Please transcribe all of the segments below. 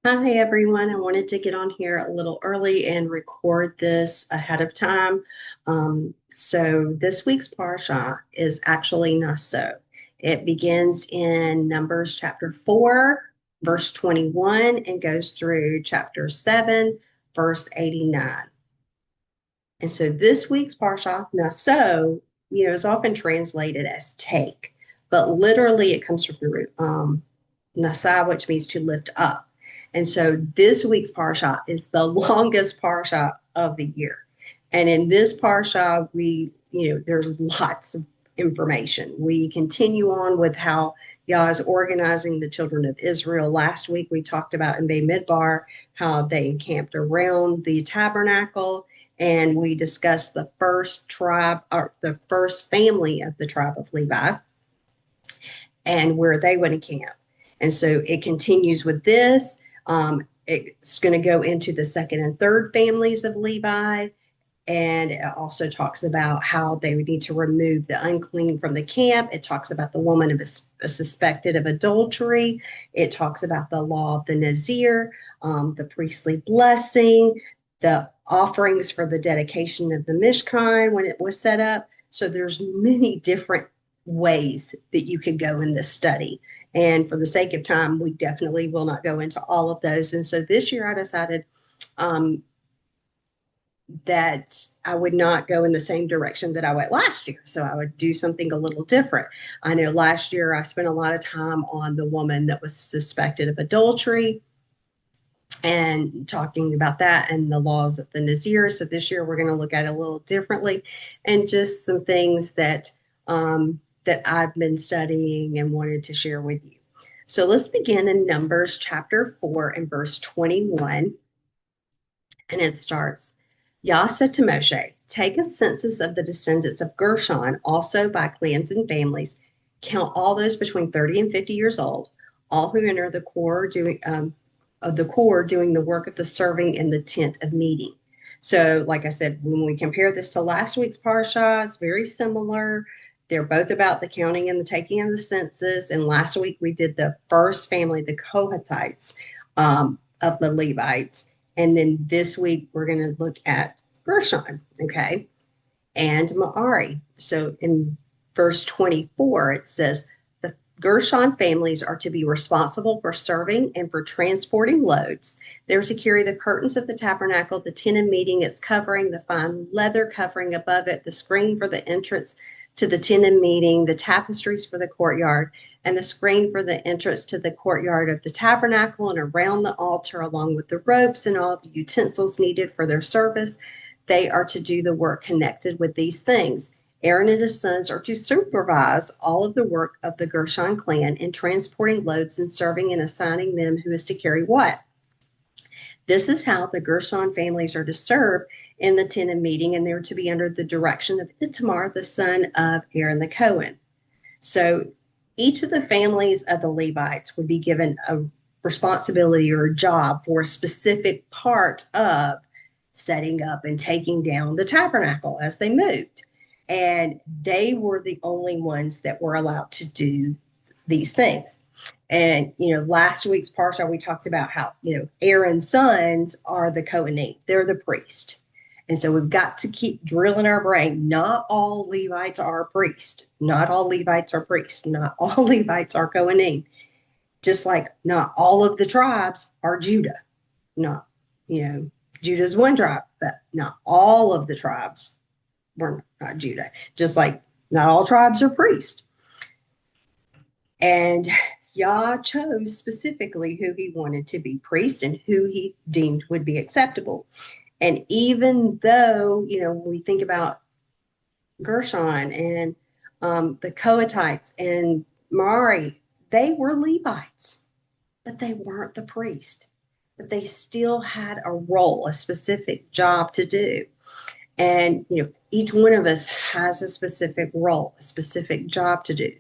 Hi everyone. I wanted to get on here a little early and record this ahead of time. So this week's parsha is actually Naso. It begins in Numbers chapter 4, verse 21, and goes through chapter 7, verse 89. And so this week's parsha, Naso, is often translated as take, but literally it comes from the root Nasa, which means to lift up. And so this week's parsha is the longest parsha of the year. And in this parsha, there's lots of information. We continue on with how Yah is organizing the children of Israel. Last week, we talked about in Bemidbar how they encamped around the tabernacle, and we discussed the first tribe or the first family of the tribe of Levi and where they would encamp. And so it continues with this. It's going to go into the second and third families of Levi. And it also talks about how they would need to remove the unclean from the camp. It talks about the woman of suspected of adultery. It talks about the law of the Nazir, the priestly blessing, the offerings for the dedication of the Mishkan when it was set up. So there's many different ways that you could go in this study. And for the sake of time, we definitely will not go into all of those. And so this year I decided um, that I would not go in the same direction that I went last year. So I would do something a little different. I know last year I spent a lot of time on the woman that was suspected of adultery and talking about that and the laws of the Nazir. So this year we're going to look at it a little differently and just some things that I've been studying and wanted to share with you. So let's begin in Numbers chapter 4 and verse 21. And it starts, Yah said to Moshe, take a census of the descendants of Gershon, also by clans and families. Count all those between 30 and 50 years old, all who enter the core doing the work of the serving in the tent of meeting. So, like I said, when we compare this to last week's parsha, it's very similar. They're both about the counting and the taking of the census. And last week we did the first family, the Kohathites of the Levites. And then this week we're going to look at Gershon, okay, and Merari. So in verse 24, it says, the Gershon families are to be responsible for serving and for transporting loads. They're to carry the curtains of the tabernacle, the tent of meeting, its covering, the fine leather covering above it, the screen for the entrance to the tent of meeting, the tapestries for the courtyard, and the screen for the entrance to the courtyard of the tabernacle and around the altar, along with the ropes and all the utensils needed for their service. They are to do the work connected with these things. Aaron and his sons are to supervise all of the work of the Gershon clan in transporting loads and serving and assigning them who is to carry what. This is how the Gershon families are to serve in the tent of meeting, and they're to be under the direction of Itamar, the son of Aaron the Cohen. So each of the families of the Levites would be given a responsibility or a job for a specific part of setting up and taking down the tabernacle as they moved. And they were the only ones that were allowed to do these things. And, last week's parsha, we talked about how, Aaron's sons are the Kohanim, they're the priest. And so we've got to keep drilling our brain. Not all Levites are priests. Not all Levites are priests. Not all Levites are Kohanim. Just like not all of the tribes are Judah. Not, Judah's one tribe, but not all of the tribes were not Judah. Just like not all tribes are priests. And Yah chose specifically who he wanted to be priest and who he deemed would be acceptable. And even though, when we think about Gershon and the Kohathites and Merari, they were Levites, but they weren't the priest. But they still had a role, a specific job to do. And, each one of us has a specific role, a specific job to do.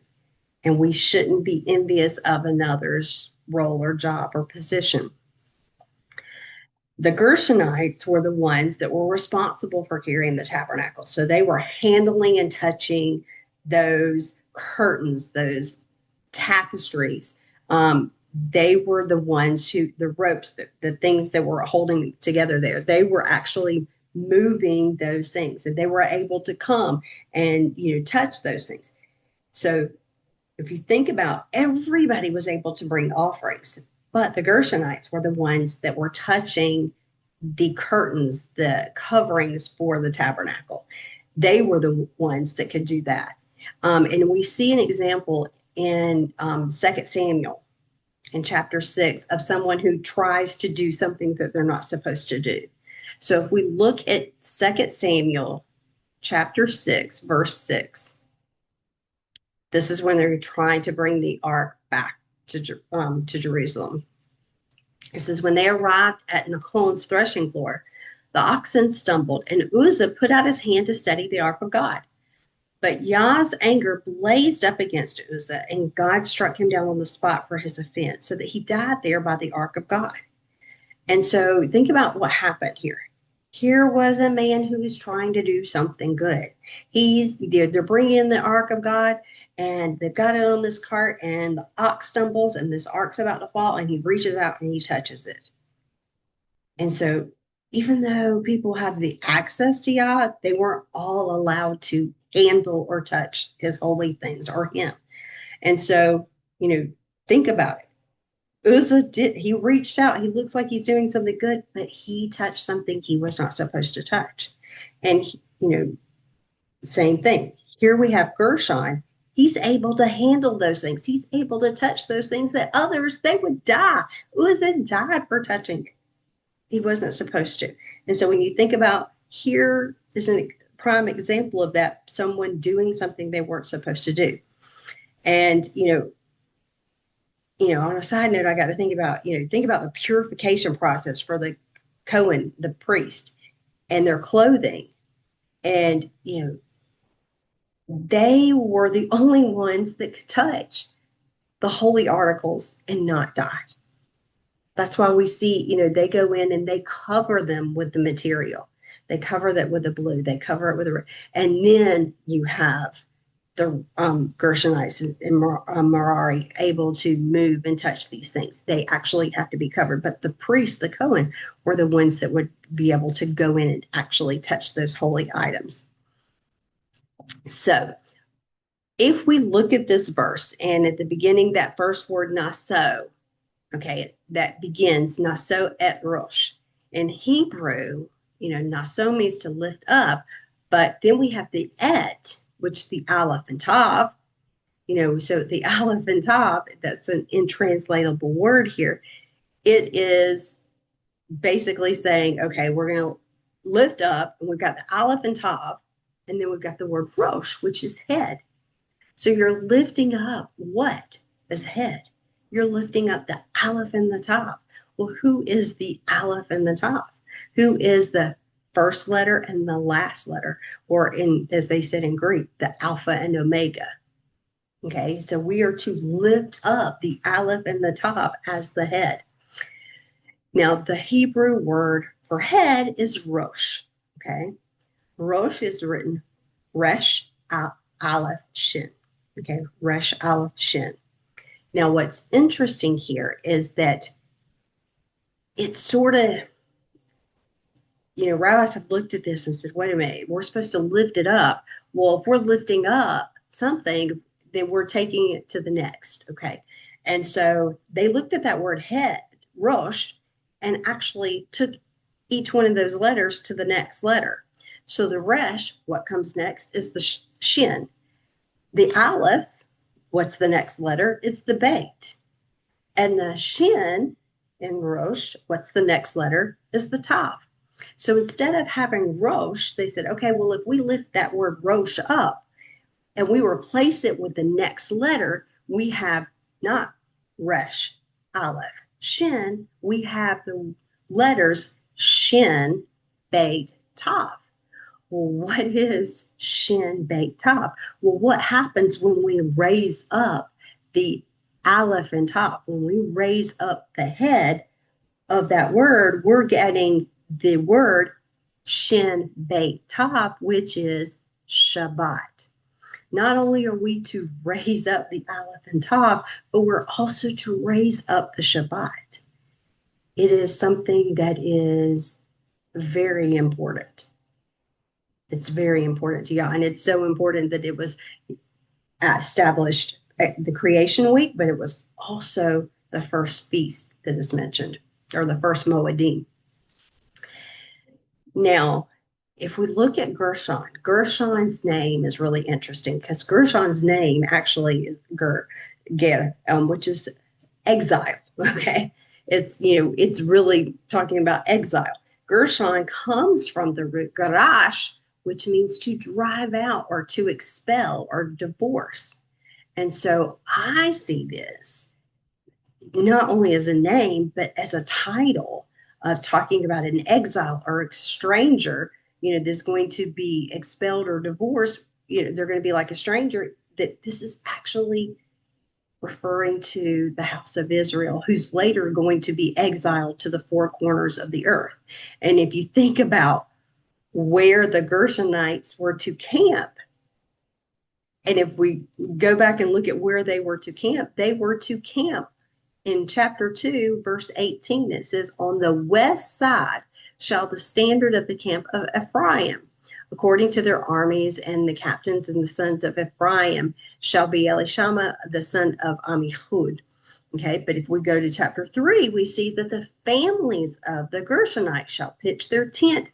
And we shouldn't be envious of another's role or job or position. The Gershonites were the ones that were responsible for carrying the tabernacle. So they were handling and touching those curtains, those tapestries. they were the ones who, the ropes, the things that were holding together there, they were actually moving those things, and they were able to come and, touch those things. So if you think about, everybody was able to bring offerings, but the Gershonites were the ones that were touching the curtains, the coverings for the tabernacle. They were the ones that could do that. And we see an example in 2 Samuel in chapter 6 of someone who tries to do something that they're not supposed to do. So if we look at 2 Samuel chapter 6, verse 6, this is when they're trying to bring the ark back to Jerusalem. It says, when they arrived at Nahon's threshing floor, the oxen stumbled, and Uzzah put out his hand to steady the ark of God. But Yah's anger blazed up against Uzzah, and God struck him down on the spot for his offense, so that he died there by the ark of God. And so think about what happened here. Here was a man who is trying to do something good. They're bringing in the ark of God, and they've got it on this cart, and the ox stumbles, and this ark's about to fall, and he reaches out and he touches it. And so even though people have the access to Yah, they weren't all allowed to handle or touch his holy things or him. And so, think about it. Uzzah he reached out. He looks like he's doing something good, but he touched something he was not supposed to touch. And, same thing. Here we have Gershon. He's able to handle those things. He's able to touch those things that others, they would die. Uzzah died for touching it. He wasn't supposed to. And so when you think about, here is a prime example of that, someone doing something they weren't supposed to do. And, on a side note, I got to think about the purification process for the Cohen, the priest, and their clothing. And, they were the only ones that could touch the holy articles and not die. That's why we see, they go in and they cover them with the material. They cover that with the blue. They cover it with the red. And then you have the Gershonites and Merari able to move and touch these things. They actually have to be covered. But the priests, the Cohen, were the ones that would be able to go in and actually touch those holy items. So if we look at this verse, and at the beginning, that first word, Naso, okay, that begins Naso et Rosh. In Hebrew, Naso means to lift up, but then we have the et, which is the Aleph and Tav. So the Aleph and Tav, that's an intranslatable word here. It is basically saying, okay, we're going to lift up, and we've got the Aleph and Tav, and then we've got the word Rosh, which is head. So you're lifting up what as head? You're lifting up the Aleph and the Tav. Well, who is the Aleph and the Tav? Who is the first letter and the last letter? Or as they said in Greek, the Alpha and Omega. Okay, so we are to lift up the Aleph and the Tav as the head. Now, the Hebrew word for head is Rosh. Okay, Rosh is written Resh Aleph Shin. Okay, Resh Aleph Shin. Now, what's interesting here is that it's sort of, rabbis have looked at this and said, wait a minute, we're supposed to lift it up. Well, if we're lifting up something, then we're taking it to the next. Okay. And so they looked at that word head, Rosh, and actually took each one of those letters to the next letter. So the Resh, what comes next, is the Shin. The Aleph, what's the next letter? It's the Beit. And the Shin in Rosh, what's the next letter? Is the Tav. So instead of having Rosh, they said, okay, well, if we lift that word Rosh up and we replace it with the next letter, we have not Resh, Aleph, Shin, we have the letters Shin, Beit, Tav. Well, what is Shin, Beit, Tav? Well, what happens when we raise up the Aleph and Tav? When we raise up the head of that word, we're getting the word Shin, Beit, Tav, which is Shabbat. not only are we to raise up the Aleph and Tav, but we're also to raise up the Shabbat. It is something that is very important. It's very important to Yah. And it's so important that it was established at the creation week, but it was also the first feast that is mentioned, or the first Moedim. Now, if we look at Gershon, Gershon's name is really interesting because Gershon's name actually is Ger, which is exile. Okay. It's really talking about exile. Gershon comes from the root garash, which means to drive out or to expel or divorce. And so I see this not only as a name, but as a title of talking about an exile or a stranger, that's going to be expelled or divorced. They're going to be like a stranger, that this is actually referring to the house of Israel, who's later going to be exiled to the four corners of the earth. And if you think about where the Gershonites were to camp, and if we go back and look at where they were to camp in chapter 2, verse 18. It says, on the west side shall the standard of the camp of Ephraim, according to their armies, and the captains and the sons of Ephraim shall be Elishama, the son of Amihud. Okay, but if we go to chapter 3, we see that the families of the Gershonites shall pitch their tent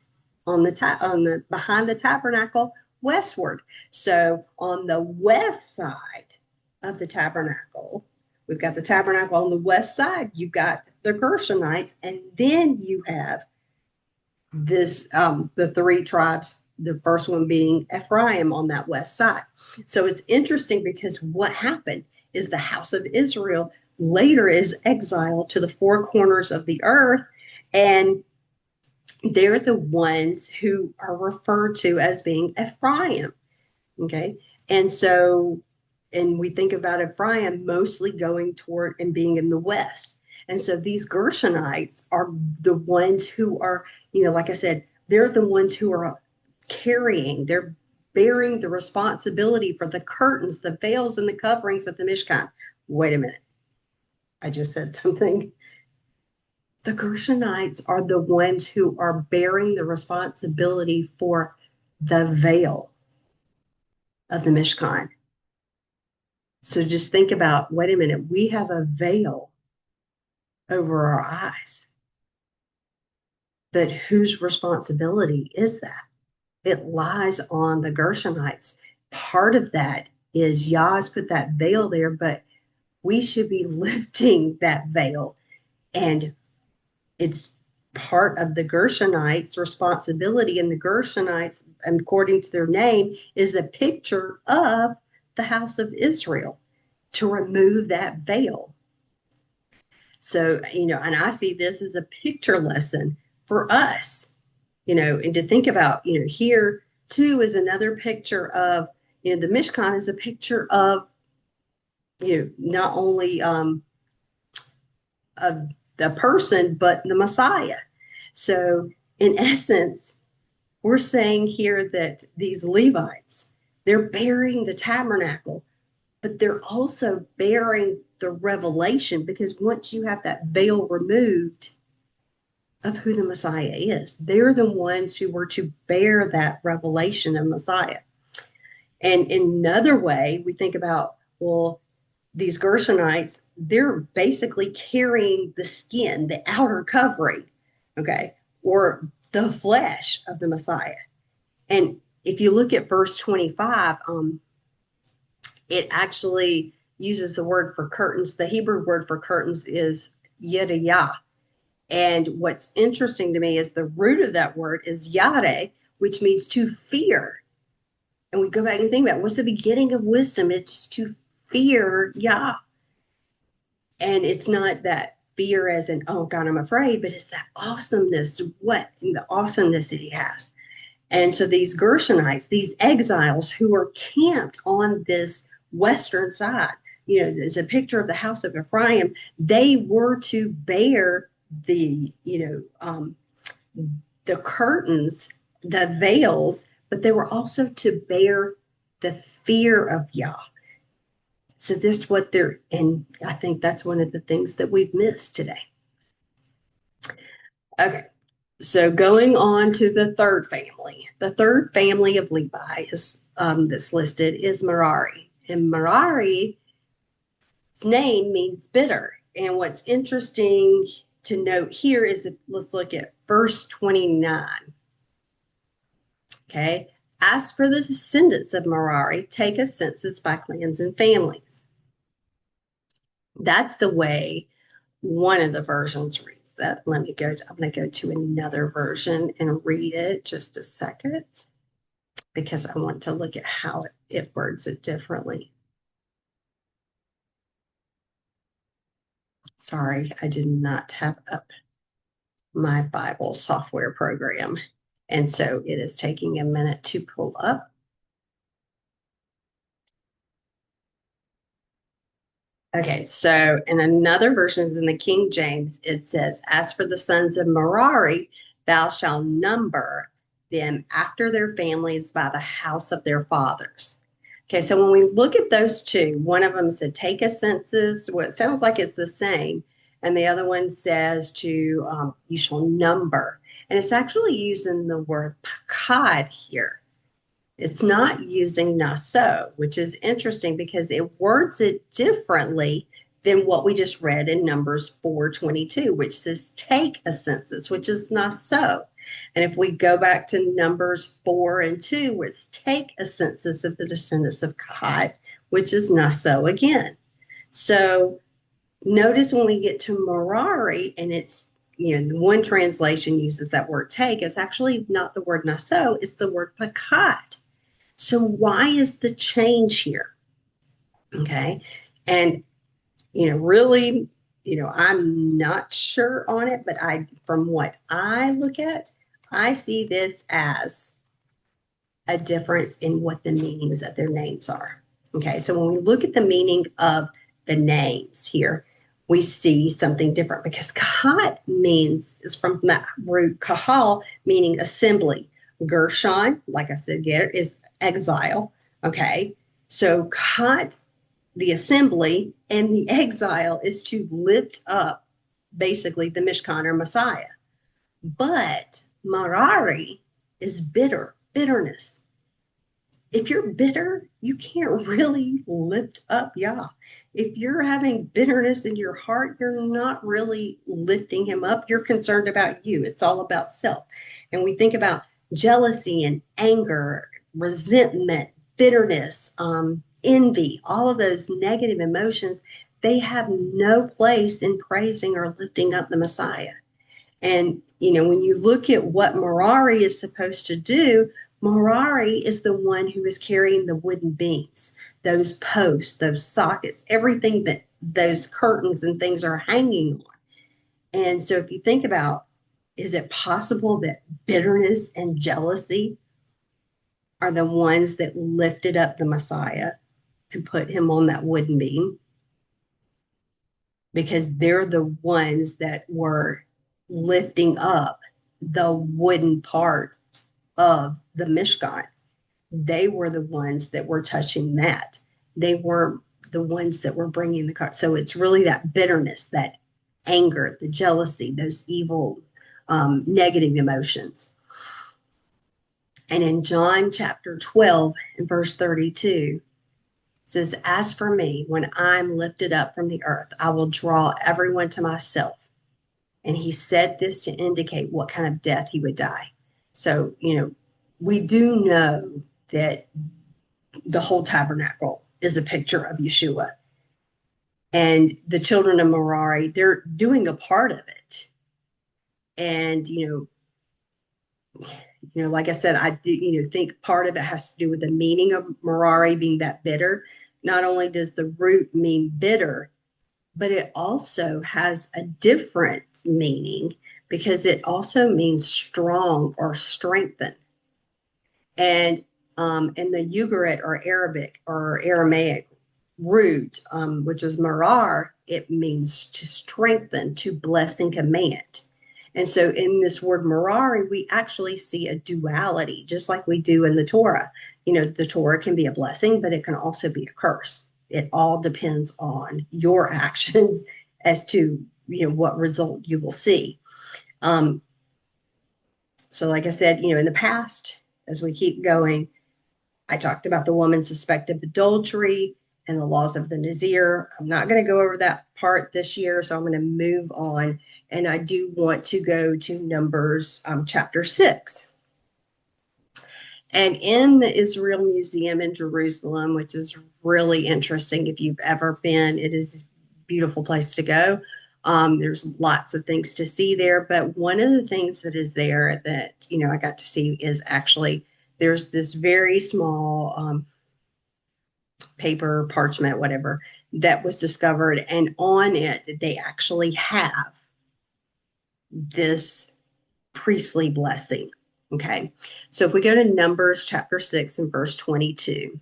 on the behind the tabernacle westward. So on the west side of the tabernacle, we've got the tabernacle on the west side. You've got the Gershonites, and then you have this the three tribes. The first one being Ephraim on that west side. So it's interesting because what happened is the house of Israel later is exiled to the four corners of the earth, and they're the ones who are referred to as being Ephraim. Okay. And so, and we think about Ephraim mostly going toward and being in the west. And so these Gershonites are the ones who are, like I said, they're the ones who are they're bearing the responsibility for the curtains, the veils, and the coverings of the Mishkan. Wait a minute. I just said something. The Gershonites are the ones who are bearing the responsibility for the veil of the Mishkan. So just think about, wait a minute, we have a veil over our eyes. But whose responsibility is that? It lies on the Gershonites. Part of that is Yah's put that veil there, but we should be lifting that veil. And it's part of the Gershonites' responsibility. And the Gershonites, according to their name, is a picture of the house of Israel, to remove that veil. So, and I see this as a picture lesson for us, and to think about, here too is another picture of, the Mishkan is a picture of, not only of the person, but the Messiah. So in essence, we're saying here that these Levites, they're bearing the tabernacle, but they're also bearing the revelation, because once you have that veil removed of who the Messiah is, they're the ones who were to bear that revelation of Messiah. And in another way, we think about, well, these Gershonites, they're basically carrying the skin, the outer covering, okay, or the flesh of the Messiah. And if you look at verse 25, it actually uses the word for curtains. The Hebrew word for curtains is yediyah. And what's interesting to me is the root of that word is yare, which means to fear. And we go back and think about, what's the beginning of wisdom? It's to fear Yah. And it's not that fear as in, oh God, I'm afraid, but it's that awesomeness, the awesomeness that he has. And so these Gershonites, these exiles who are camped on this western side, there's a picture of the house of Ephraim. They were to bear the curtains, the veils, but they were also to bear the fear of Yah. So that's what and I think that's one of the things that we've missed today. Okay, so going on to the third family. The third family of Levi is that's listed is Merari. And Merari's name means bitter. And what's interesting to note here is that let's look at verse 29. Okay. As for the descendants of Merari, take a census by clans and families. That's the way one of the versions reads that. I'm going to go to another version and read it just a second because I want to look at how it words it differently. Sorry, I did not have up my Bible software program. And so it is taking a minute to pull up. Okay, so in another version, in the King James, it says, as for the sons of Merari, thou shalt number them after their families by the house of their fathers. Okay, so when we look at those two, one of them said, take a census. Well, it sounds like it's the same. And the other one says to, you shall number. And it's actually using the word pakad here. It's not using Naso, which is interesting because it words it differently than what we just read in Numbers 4:22, which says take a census, which is Naso. And if we go back to Numbers 4:2, it's take a census of the descendants of Gad, which is Naso again. So notice when we get to Merari, and it's, one translation uses that word take, it's actually not the word Naso, it's the word pakad. So why is the change here? Okay. And, really, I'm not sure on it, but from what I look at, I see this as a difference in what the meanings of their names are. Okay. So when we look at the meaning of the names here, we see something different because Kahat is from that root kahal, meaning assembly. Gershon, like I said, is exile. Okay. So Kahat, the assembly, and the exile is to lift up basically the Mishkan or Messiah. But Merari is bitterness. If you're bitter, you can't really lift up Yah. If you're having bitterness in your heart, you're not really lifting him up. You're concerned about you. It's all about self. And we think about jealousy and anger, resentment, bitterness, envy, all of those negative emotions, they have no place in praising or lifting up the Messiah. And, when you look at what Merari is supposed to do, Merari is the one who is carrying the wooden beams, those posts, those sockets, everything that those curtains and things are hanging on. And so if you think about, is it possible that bitterness and jealousy are the ones that lifted up the Messiah and put him on that wooden beam? Because they're the ones that were lifting up the wooden part of the Mishkan. They were the ones that were touching that. They were the ones that were bringing the car. So it's really that bitterness, that anger, the jealousy, those evil, negative emotions. And in John chapter 12 and verse 32, says, as for me, when I'm lifted up from the earth, I will draw everyone to myself. And he said this to indicate what kind of death he would die. So, we do know that the whole tabernacle is a picture of Yeshua. And the children of Merari, they're doing a part of it. And, like I said, I do, think part of it has to do with the meaning of Merari being that bitter. Not only does the root mean bitter, but it also has a different meaning because it also means strong or strengthen. And in the Ugarit or Arabic or Aramaic root, which is marar, it means to strengthen, to bless and command. And so in this word Merari, we actually see a duality, just like we do in the Torah. You know, the Torah can be a blessing, but it can also be a curse. It all depends on your actions as to, you know, what result you will see. Um, so like I said, you know, in the past, as we keep going, I talked about the woman suspected of adultery and the laws of the Nazir. I'm not going to go over that part this year, so I'm going to move on. And I do want to go to Numbers chapter 6. And in the Israel Museum in Jerusalem, which is really interesting if you've ever been, it is a beautiful place to go. There's lots of things to see there, but one of the things that is there that, you know, I got to see is actually there's this very small paper, parchment, whatever, that was discovered. And on it, they actually have this priestly blessing. Okay. So if we go to Numbers chapter 6 and verse 22,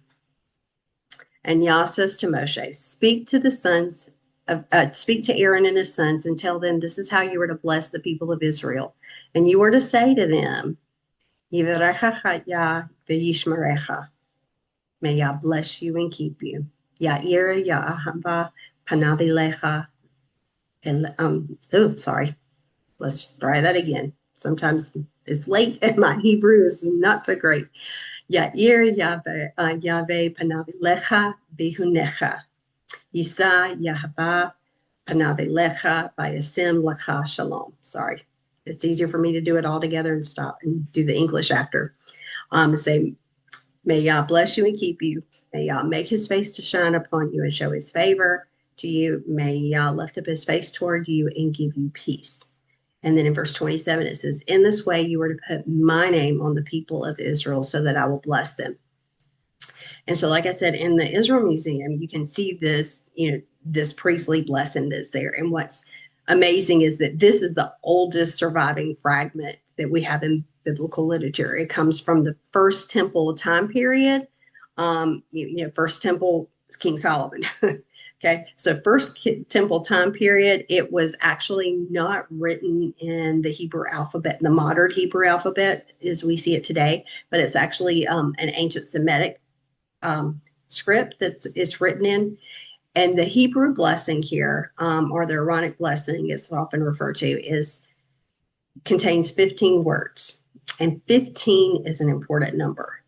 and Yah says to Moshe, speak to Aaron and his sons and tell them this is how you are to bless the people of Israel. And you are to say to them, Yivarecha Yah v'yishmerecha. May Yah bless you and keep you. Ya'ir Ya'ahava panavilecha. Sorry. Let's try that again. Sometimes it's late and my Hebrew is not so great. Ya'ir Yahweh panavilecha bihunecha. Yisa Yahava panavilecha bayasim lecha shalom. Sorry. It's easier for me to do it all together and stop and do the English after. Say, may Yah bless you and keep you. May Yah make his face to shine upon you and show his favor to you. May Yah lift up his face toward you and give you peace. And then in verse 27, it says, in this way you are to put my name on the people of Israel so that I will bless them. And so, like I said, in the Israel Museum, you can see this, you know, this priestly blessing that's there. And what's amazing is that this is the oldest surviving fragment that we have in biblical literature. It comes from the First Temple time period. First Temple, King Solomon. Okay, so First Temple time period, it was actually not written in the Hebrew alphabet, the modern Hebrew alphabet as we see it today, but it's actually an ancient Semitic script that it's written in. And the Hebrew blessing here, or the Aharonic blessing, is often referred to, contains 15 words. And 15 is an important number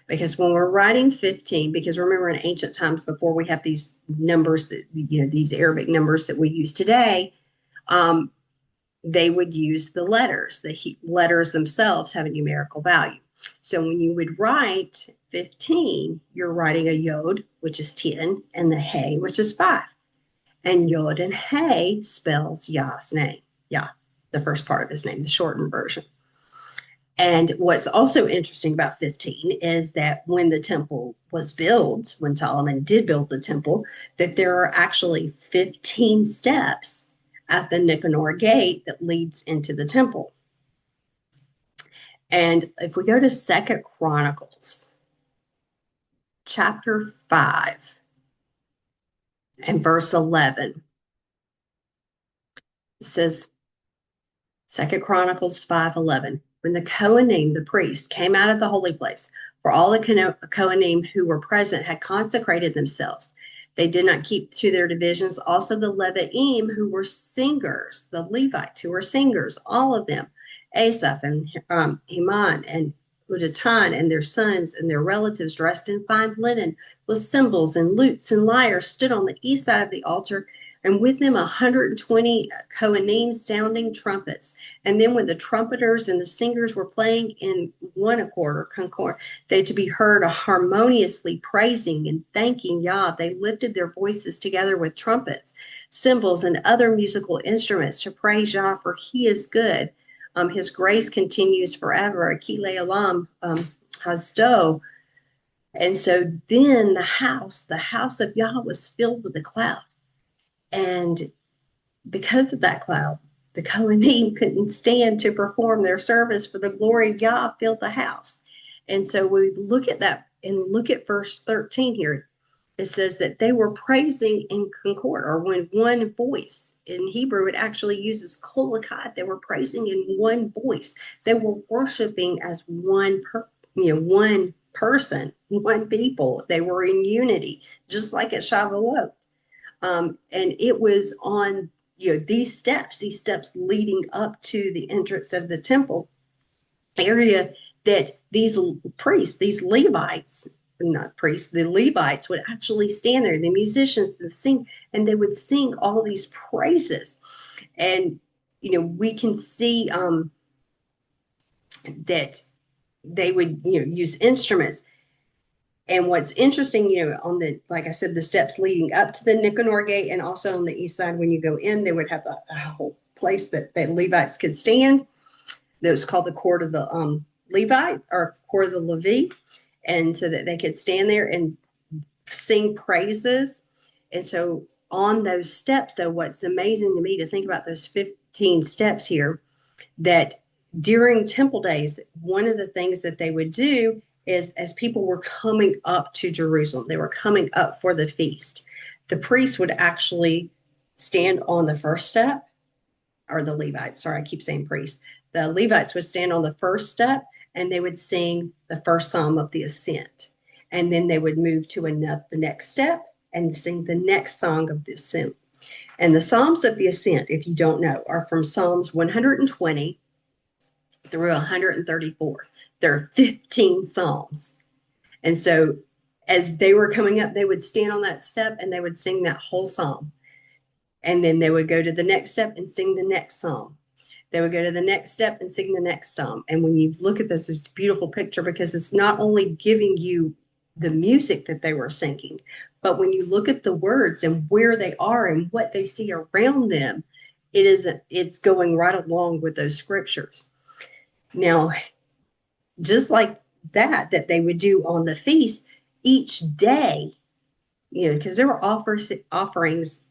because when we're writing 15, because remember in ancient times before we have these numbers that, you know, these Arabic numbers that we use today, they would use the letters. The letters themselves have a numerical value. So when you would write 15, you're writing a yod, which is 10, and the hey, which is 5. And yod and hey spells Yah's name. Yah, the first part of his name, the shortened version. And what's also interesting about 15 is that when the temple was built, when Solomon did build the temple, that there are actually 15 steps at the Nicanor gate that leads into the temple. And if we go to 2 Chronicles, chapter 5 and verse 11, it says, 2 Chronicles 5:11, when the Kohanim, the priest, came out of the holy place, for all the Kohanim who were present had consecrated themselves. They did not keep to their divisions. Also the Levites who were singers, the Levites who were singers, all of them, Asaph and Heman and Udatan and their sons and their relatives dressed in fine linen with cymbals and lutes and lyres stood on the east side of the altar, and with them 120 Kohanim sounding trumpets. And then when the trumpeters and the singers were playing in one accord or concord, they to be heard harmoniously praising and thanking Yah. They lifted their voices together with trumpets, cymbals, and other musical instruments to praise Yah, for he is good. His grace continues forever. Akile Olam Hasdo. And so then the house of Yah was filled with a cloud. And because of that cloud, the Kohanim couldn't stand to perform their service, for the glory of Yah filled the house. And so we look at that and look at verse 13 here. it says that they were praising in concord, or when one voice. In Hebrew, it actually uses kolakot. They were praising in one voice. They were worshiping as one person, one people. They were in unity, just like at Shavuot. And it was on these steps leading up to the entrance of the temple area, that these priests, these Levites, not priests, the Levites would actually stand there, the musicians, the sing, and they would sing all these praises. And we can see that they would use instruments. And what's interesting, on the, like I said, the steps leading up to the Nicanor gate, and also on the east side when you go in, they would have a whole place that Levites could stand. That was called the court of the Levite, or court of the Levi, and so that they could stand there and sing praises. And so on those steps, though, what's amazing to me to think about those 15 steps here, that during temple days, one of the things that they would do is, as people were coming up to Jerusalem, they were coming up for the feast, the priests would actually stand on the first step, or the Levites, sorry, I keep saying priests. The Levites would stand on the first step, and they would sing the first psalm of the ascent. And then they would move to the next step and sing the next song of the ascent. And the Psalms of the Ascent, if you don't know, are from Psalms 120 through 134. There are 15 Psalms. And so as they were coming up, they would stand on that step and they would sing that whole psalm. And then they would go to the next step and sing the next psalm. They would go to the next step and sing the next psalm. And when you look at this, it's a beautiful picture, because it's not only giving you the music that they were singing, but when you look at the words and where they are and what they see around them, it's going right along with those scriptures. Now, just like that they would do on the feast, each day, because there were offerings,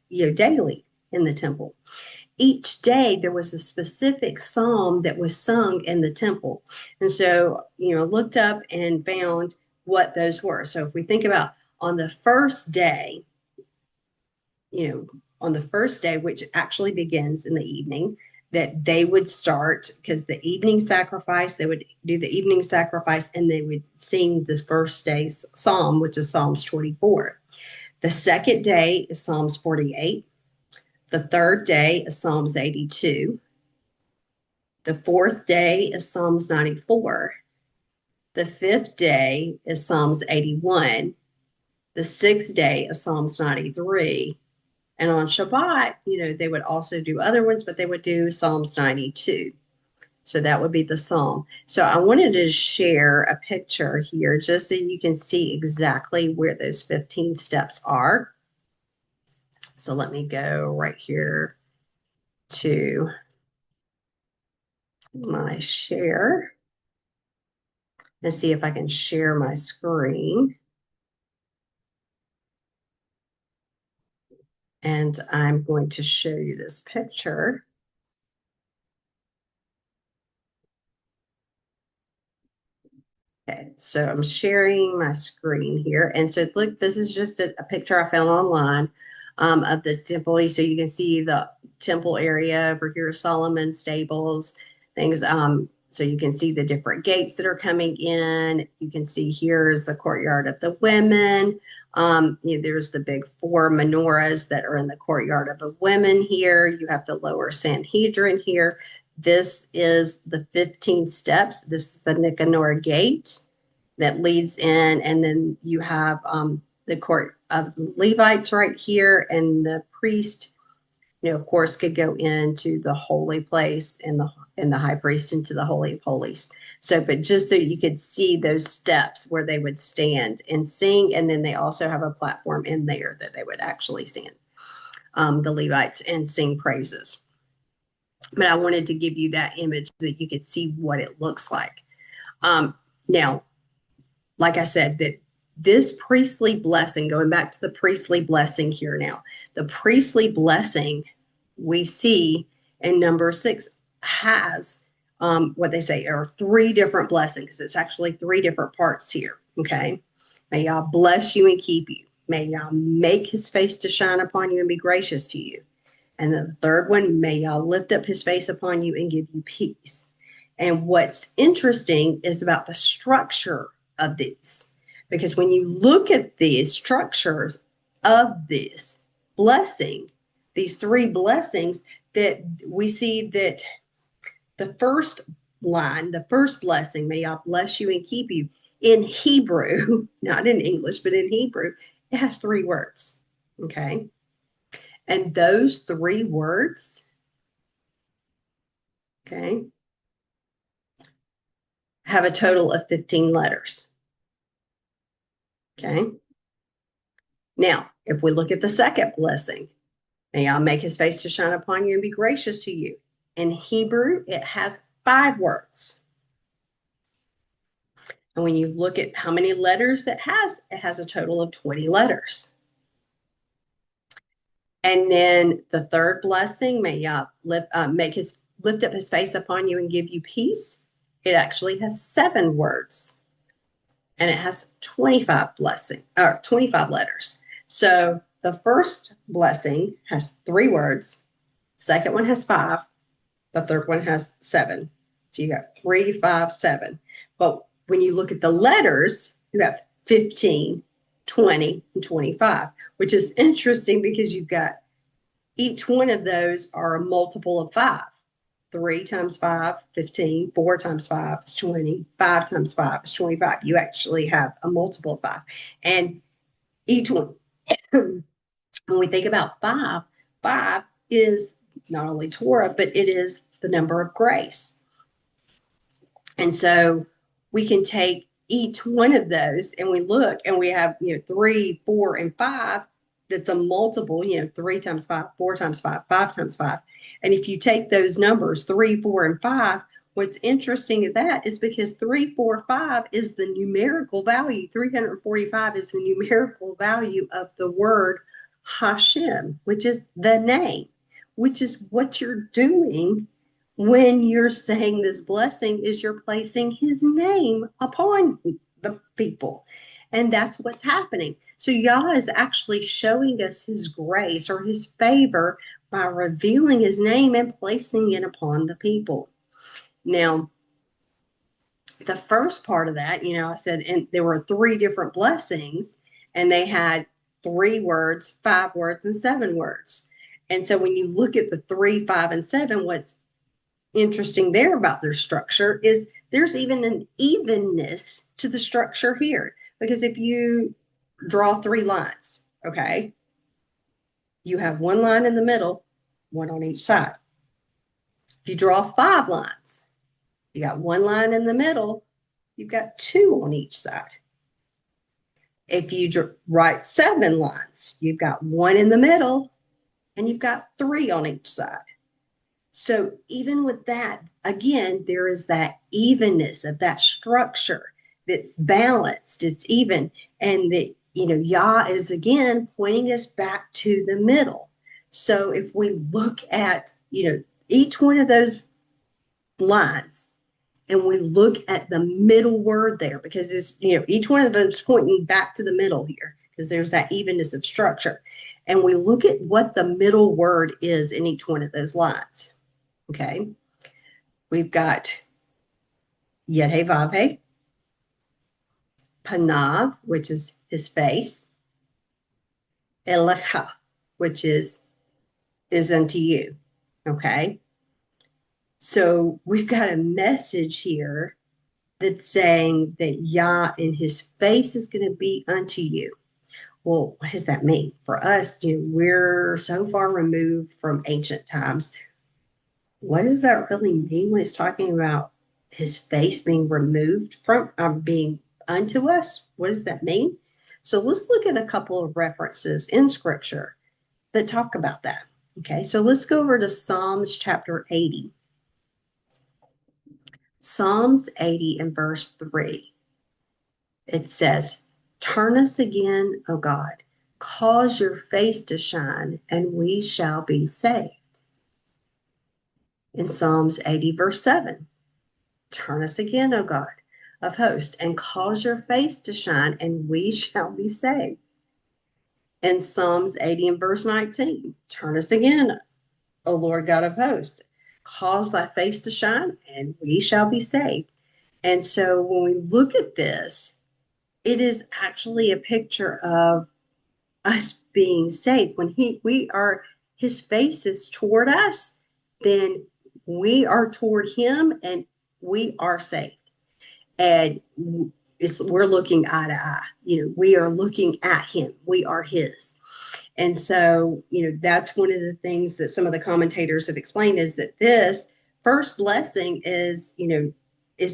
daily in the temple. Each day there was a specific psalm that was sung in the temple. And so, looked up and found what those were. So if we think about on the first day, which actually begins in the evening, that they would start, because the evening sacrifice, they would do the evening sacrifice, and they would sing the first day's psalm, which is Psalms 24. The second day is Psalms 48. The third day is Psalms 82. The fourth day is Psalms 94. The fifth day is Psalms 81. The sixth day is Psalms 93. And on Shabbat, they would also do other ones, but they would do Psalms 92. So that would be the psalm. So I wanted to share a picture here just so you can see exactly where those 15 steps are. So let me go right here to my share and see if I can share my screen. And I'm going to show you this picture. Okay, so I'm sharing my screen here. And so look, this is just a picture I found online of the temple. So you can see the temple area over here, Solomon's stables, things. So you can see the different gates that are coming in. You can see here's the courtyard of the women. There's the big 4 menorahs that are in the courtyard of the women here. You have the lower Sanhedrin here. This is the 15 steps. This is the Nicanor gate that leads in. And then you have the court of Levites right here. And the priest, of course, could go into the holy place, and the high priest into the Holy of Holies. So, but just so you could see those steps where they would stand and sing. And then they also have a platform in there that they would actually stand, the Levites, and sing praises. But I wanted to give you that image so that you could see what it looks like. Now, like I said, that this priestly blessing, going back to the priestly blessing here now, the priestly blessing we see in number 6 has what they say are 3 different blessings. It's actually 3 different parts here. Okay. May y'all bless you and keep you. may Yah make his face to shine upon you and be gracious to you. And the third one, may Yah lift up his face upon you and give you peace. And what's interesting is about the structure of these. Because when you look at these structures of this blessing, these three blessings, that we see that the first line, the first blessing, may Yah bless you and keep you, in Hebrew, not in English, but in Hebrew, it has three words. Okay. And those three words, okay, have a total of 15 letters. Okay. Now, if we look at the second blessing, may Yah make his face to shine upon you and be gracious to you. In Hebrew, it has 5 words. And when you look at how many letters it has a total of 20 letters. And then the third blessing, may Yah lift up his face upon you and give you peace. It actually has 7 words. And it has 25 letters. So the first blessing has 3 words. The second one has 5. The third one has 7. So you got 3, 5, 7. But when you look at the letters, you have 15, 20, and 25, which is interesting because you've got each one of those are a multiple of 5. 3 times 5, 15. 4 times 5 is 20. 5 times 5 is 25. You actually have a multiple of 5. And each one, when we think about 5, 5 is not only Torah, but it is the number of grace. And so we can take each one of those and we look and we have, 3, 4, and 5. That's a multiple, 3 times 5, 4 times 5, 5 times 5. And if you take those numbers, 3, 4, and 5, what's interesting of that is because 3, 4, 5 is the numerical value. 345 is the numerical value of the word Hashem, which is the name, which is what you're doing when you're saying this blessing is you're placing his name upon the people. And that's what's happening. So Yah is actually showing us his grace or his favor by revealing his name and placing it upon the people. Now, the first part of that, I said, and there were 3 different blessings, and they had 3 words, 5 words, and 7 words. And so when you look at the 3, 5, and 7, what's interesting there about their structure is there's even an evenness to the structure here. Because if you draw 3 lines, okay, you have 1 line in the middle, 1 on each side. If you draw 5 lines, you got 1 line in the middle, you've got 2 on each side. If you write 7 lines, you've got 1 in the middle, and you've got 3 on each side. So even with that, again, there is that evenness of that structure that's balanced, it's even, and that, Yah is again pointing us back to the middle. So if we look at, each one of those lines and we look at the middle word there, because it's, each one of them is pointing back to the middle here, because there's that evenness of structure. And we look at what the middle word is in each one of those lines. Okay, we've got YHVH, Panav, which is his face, Elecha, which is unto you. Okay, so we've got a message here that's saying that Yah in his face is going to be unto you. Well, what does that mean? For us, we're so far removed from ancient times. What does that really mean when it's talking about his face being removed from being unto us? What does that mean? So let's look at a couple of references in scripture that talk about that. Okay, so let's go over to Psalms chapter 80. Psalms 80 and verse 3. It says, "Turn us again, O God, cause your face to shine, and we shall be saved." In Psalms 80 verse 7, "Turn us again, O God of hosts, and cause your face to shine, and we shall be saved." In Psalms 80 and verse 19, turn us again, O Lord God of hosts, cause thy face to shine, and we shall be saved. And so when we look at this, it is actually a picture of us being saved. When his face is toward us, then we are toward him and we are saved. And we're looking eye to eye. We are looking at him. We are his. And so, that's one of the things that some of the commentators have explained is that this first blessing is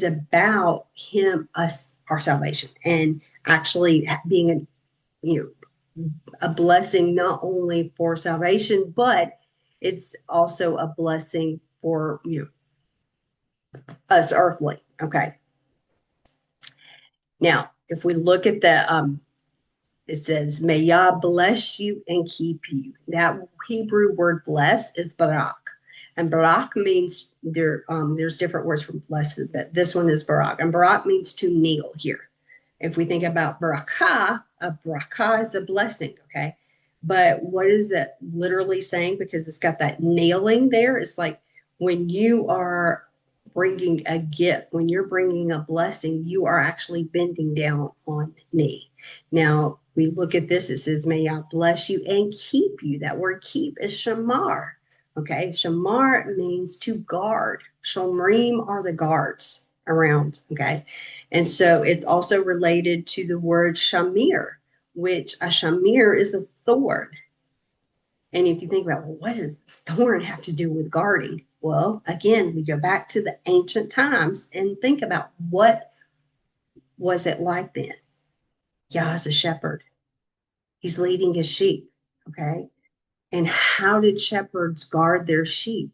about him, us, our salvation, and actually being a blessing not only for salvation, but it's also a blessing for us earthly. Okay. Now, if we look at it says, may Yah bless you and keep you. That Hebrew word bless is barak. And barak means there's different words for blessed, but this one is barak. And barak means to kneel here. If we think about barakah, a barakah is a blessing, okay? But what is it literally saying? Because it's got that kneeling there. It's like when you are bringing a gift, when you're bringing a blessing, you are actually bending down on knee. Now, we look at this, it says, may Yah bless you and keep you. That word keep is shamar. Okay, shamar means to guard. Shomrim are the guards around. Okay, and so it's also related to the word shamir, which a shamir is a thorn. And if you think about, well, what does thorn have to do with guarding? Well, again, we go back to the ancient times and think about what was it like then. Yah is a shepherd. He's leading his sheep. Okay. And how did shepherds guard their sheep?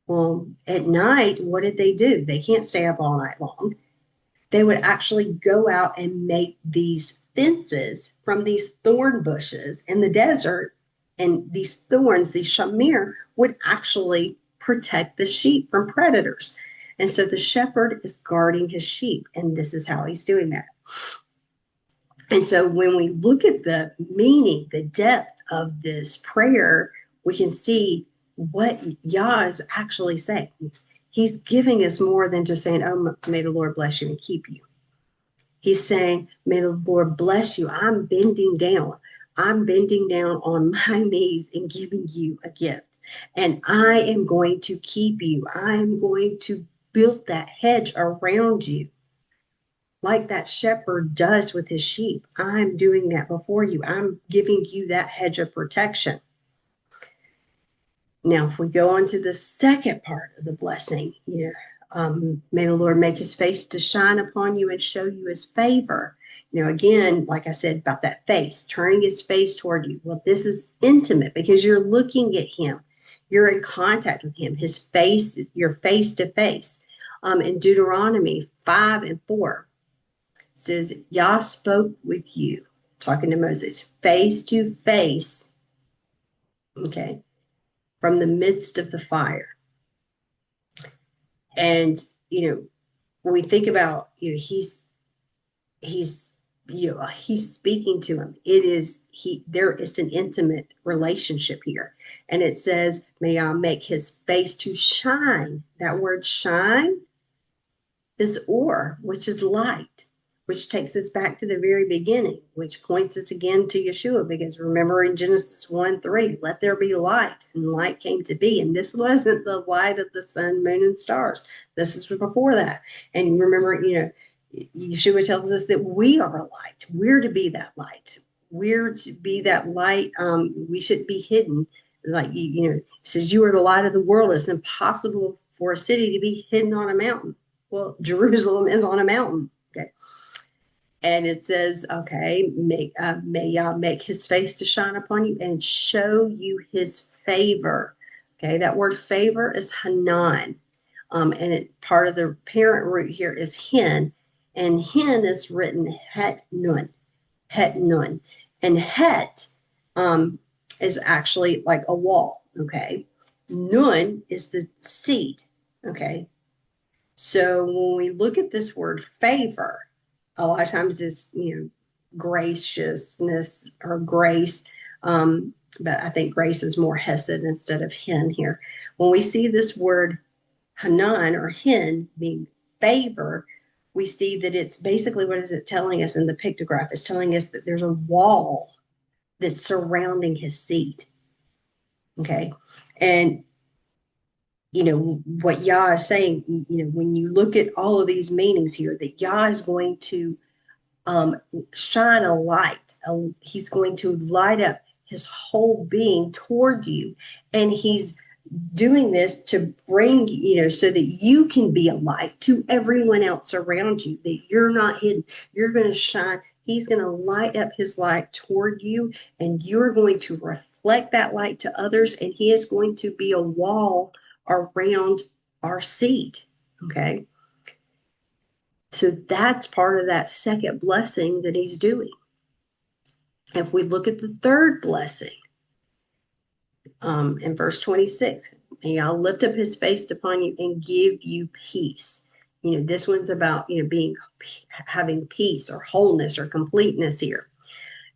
Well, at night, what did they do? They can't stay up all night long. They would actually go out and make these fences from these thorn bushes in the desert. And these thorns, these shamir, would actually protect the sheep from predators. And so the shepherd is guarding his sheep. And this is how he's doing that. And so when we look at the meaning, the depth of this prayer, we can see what Yah is actually saying. He's giving us more than just saying, oh, may the Lord bless you and keep you. He's saying, may the Lord bless you. I'm bending down. I'm bending down on my knees and giving you a gift. And I am going to keep you. I'm going to build that hedge around you, like that shepherd does with his sheep. I'm doing that before you. I'm giving you that hedge of protection. Now, if we go on to the second part of the blessing, may the Lord make his face to shine upon you and show you his favor. Again, like I said about that face, turning his face toward you. Well, this is intimate because you're looking at him. You're in contact with him. His face, you're face to face. In Deuteronomy 5 and 4, says, Yah spoke with you, talking to Moses, face to face, okay, from the midst of the fire. And, when we think about, he's speaking to him. There is an intimate relationship here. And it says, may I make his face to shine. That word shine is or, which is light, which takes us back to the very beginning, which points us again to Yeshua, because remember in Genesis 1:3, let there be light, and light came to be. And this wasn't the light of the sun, moon, and stars. This is before that. And remember, Yeshua tells us that we are a light. We're to be that light. We're to be that light. We shouldn't be hidden. Like, it says, you are the light of the world. It's impossible for a city to be hidden on a mountain. Well, Jerusalem is on a mountain. Okay. And it says, okay, may Yah make his face to shine upon you and show you his favor. Okay. That word favor is Hanan. And part of the parent root here is hen. And hen is written het nun. Het nun. And het is actually like a wall. Okay. Nun is the seed. Okay. So when we look at this word favor, a lot of times it's, graciousness or grace. But I think grace is more hesed instead of hin here. When we see this word Hanan or hin being favor, we see that it's basically, what is it telling us in the pictograph? It's telling us that there's a wall that's surrounding his seed. Okay. And what Yah is saying, when you look at all of these meanings here, that Yah is going to shine a light. He's going to light up his whole being toward you. And he's doing this to bring, so that you can be a light to everyone else around you, that you're not hidden. You're going to shine. He's going to light up his light toward you, and you're going to reflect that light to others. And he is going to be a wall around our seed. Okay. So that's part of that second blessing that he's doing. If we look at the third blessing, in verse 26, and I'll lift up his face upon you and give you peace. This one's about, having peace or wholeness or completeness here.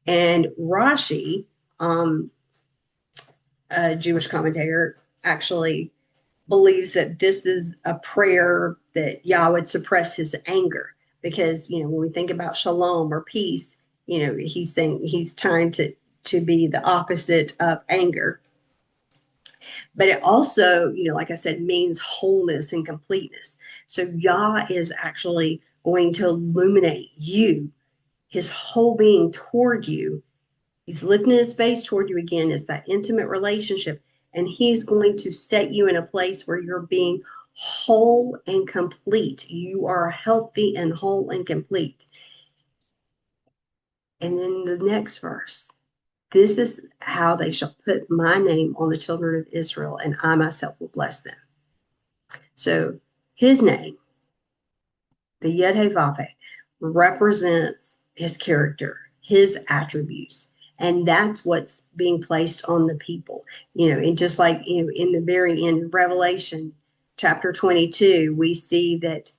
And Rashi, a Jewish commentator, actually believes that this is a prayer that Yah would suppress his anger, because when we think about shalom or peace, he's saying he's trying to be the opposite of anger. But it also, like I said, means wholeness and completeness. So Yah is actually going to illuminate you, his whole being toward you. He's lifting his face toward you again. It's that intimate relationship. And he's going to set you in a place where you're being whole and complete. You are healthy and whole and complete. And then the next verse, this is how they shall put my name on the children of Israel, and I myself will bless them. So his name, the YHVH, represents his character, his attributes. And that's what's being placed on the people, and just like, in the very end, Revelation chapter 22, we see that,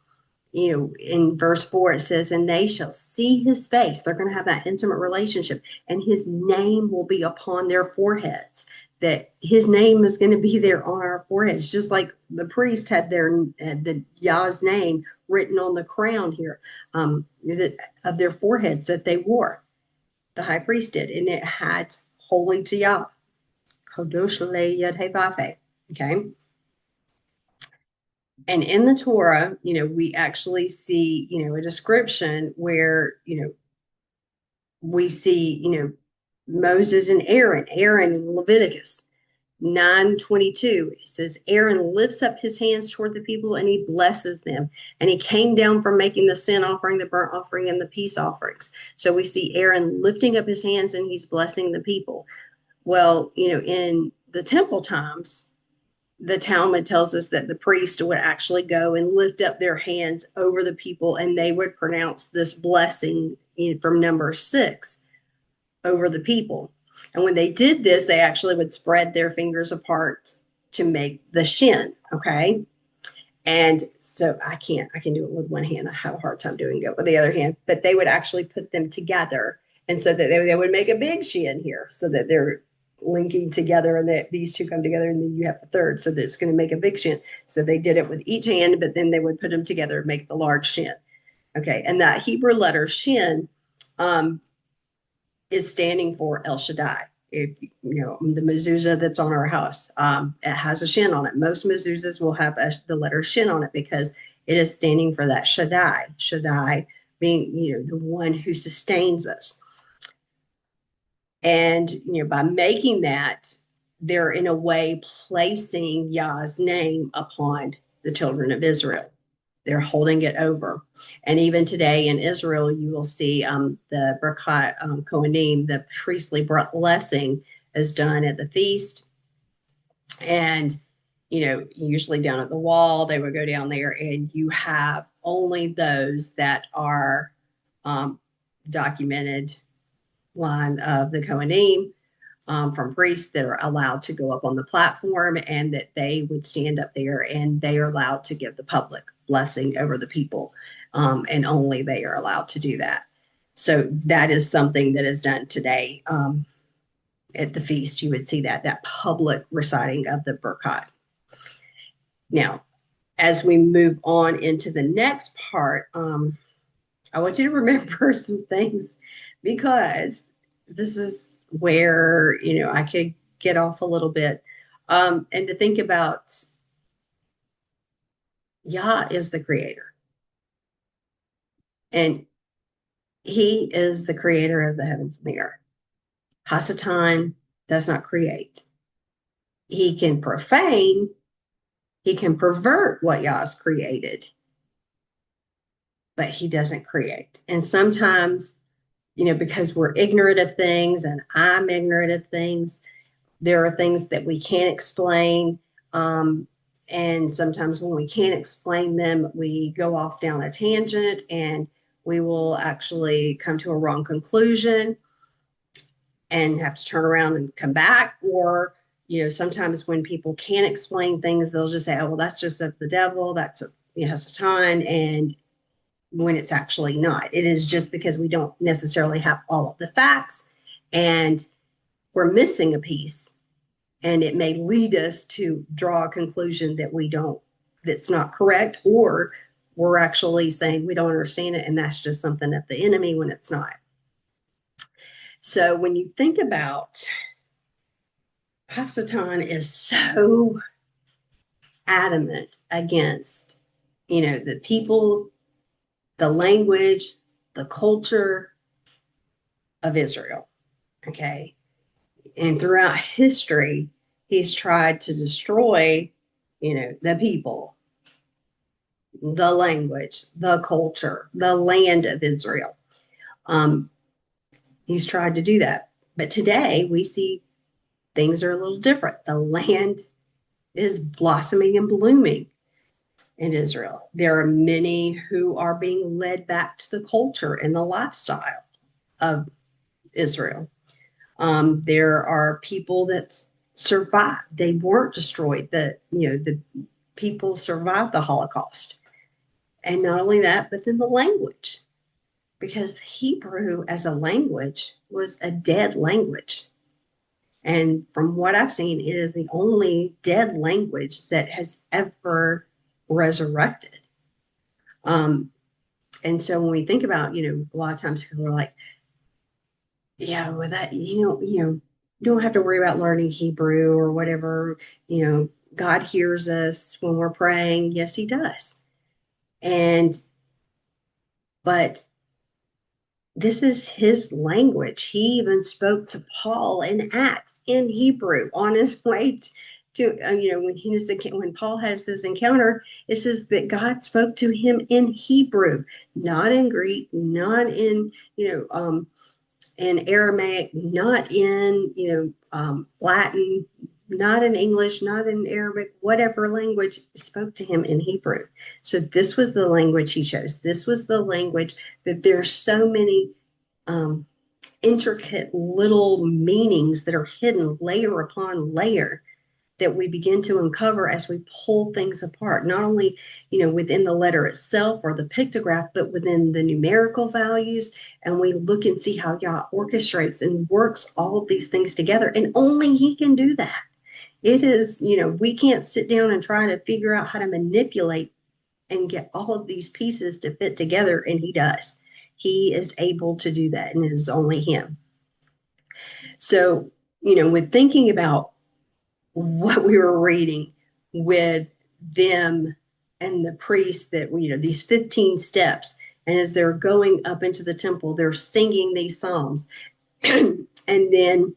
in verse 4, it says, and they shall see his face. They're going to have that intimate relationship, and his name will be upon their foreheads. That his name is going to be there on our foreheads, just like the priest had the Yah's name written on the crown here, of their foreheads that they wore. The high priest did, and it had holy to Yah, Kodosh le-Yod-Heh-Vav-Heh. Okay. And in the Torah, we actually see, a description where, we see, Moses and Aaron in Leviticus 9:22. It says, Aaron lifts up his hands toward the people and he blesses them. And he came down from making the sin offering, the burnt offering, and the peace offerings. So we see Aaron lifting up his hands and he's blessing the people. Well, in the temple times, the Talmud tells us that the priest would actually go and lift up their hands over the people, and they would pronounce this blessing from number 6 over the people. And when they did this, they actually would spread their fingers apart to make the shin. Okay. And so I can do it with one hand. I have a hard time doing it with the other hand, but they would actually put them together. And so that they would make a big shin here, so that they're linking together, and that these two come together, and then you have the third, so that it's going to make a big shin. So they did it with each hand, but then they would put them together and make the large shin. Okay. And that Hebrew letter shin is standing for El Shaddai. If the mezuzah that's on our house, it has a shin on it. Most mezuzahs will have the letter shin on it, because it is standing for that Shaddai. Shaddai being, the one who sustains us. And, by making that, they're in a way placing Yah's name upon the children of Israel. They're holding it over. And even today in Israel, you will see the Birkat Kohanim, the priestly blessing, is done at the feast. And, usually down at the wall, they would go down there, and you have only those that are documented line of the Kohanim from priests that are allowed to go up on the platform, and that they would stand up there, and they are allowed to give the public blessing over the people, and only they are allowed to do that. So that is something that is done today. At the feast, you would see that public reciting of the Berkat. Now, as we move on into the next part, I want you to remember some things, because this is where, I could get off a little bit. And to think about Yah is the creator, and he is the creator of the heavens and the earth. Hasatan does not create. He can profane, he can pervert what Yah's created, but he doesn't create. And sometimes, because we're ignorant of things, and I'm ignorant of things, there are things that we can't explain. And sometimes when we can't explain them, we go off down a tangent and we will actually come to a wrong conclusion and have to turn around and come back. Or, sometimes when people can't explain things, they'll just say, oh, well, that's just of the devil. That's Satan. And when it's actually not, it is just because we don't necessarily have all of the facts and we're missing a piece. And it may lead us to draw a conclusion that's not correct, or we're actually saying we don't understand it, and that's just something of the enemy when it's not. So when you think about, Hasatan is so adamant against, the people, the language, the culture of Israel. Okay. And throughout history, he's tried to destroy, the people, the language, the culture, the land of Israel. He's tried to do that. But today we see things are a little different. The land is blossoming and blooming in Israel. There are many who are being led back to the culture and the lifestyle of Israel. There are people that survived. They weren't destroyed. The people survived the Holocaust. And not only that, but then the language, because Hebrew as a language was a dead language. And from what I've seen, it is the only dead language that has ever resurrected. And so when we think about, a lot of times people are like, yeah, with that, you don't have to worry about learning Hebrew or whatever. God hears us when we're praying. Yes, he does. But this is his language. He even spoke to Paul in Acts in Hebrew on his way to when Paul has this encounter. It says that God spoke to him in Hebrew, not in Greek, not in in Aramaic, not in Latin, not in English, not in Arabic, whatever language, spoke to him in Hebrew. So this was the language he chose. This was the language that there's so many intricate little meanings that are hidden layer upon layer that we begin to uncover as we pull things apart, not only within the letter itself or the pictograph, but within the numerical values. And we look and see how Yah orchestrates and works all of these things together, and only he can do that. It is, we can't sit down and try to figure out how to manipulate and get all of these pieces to fit together, and he does. He is able to do that, and it is only him. So, with thinking about what we were reading with them and the priests, that these 15 steps, and as they're going up into the temple, they're singing these psalms and then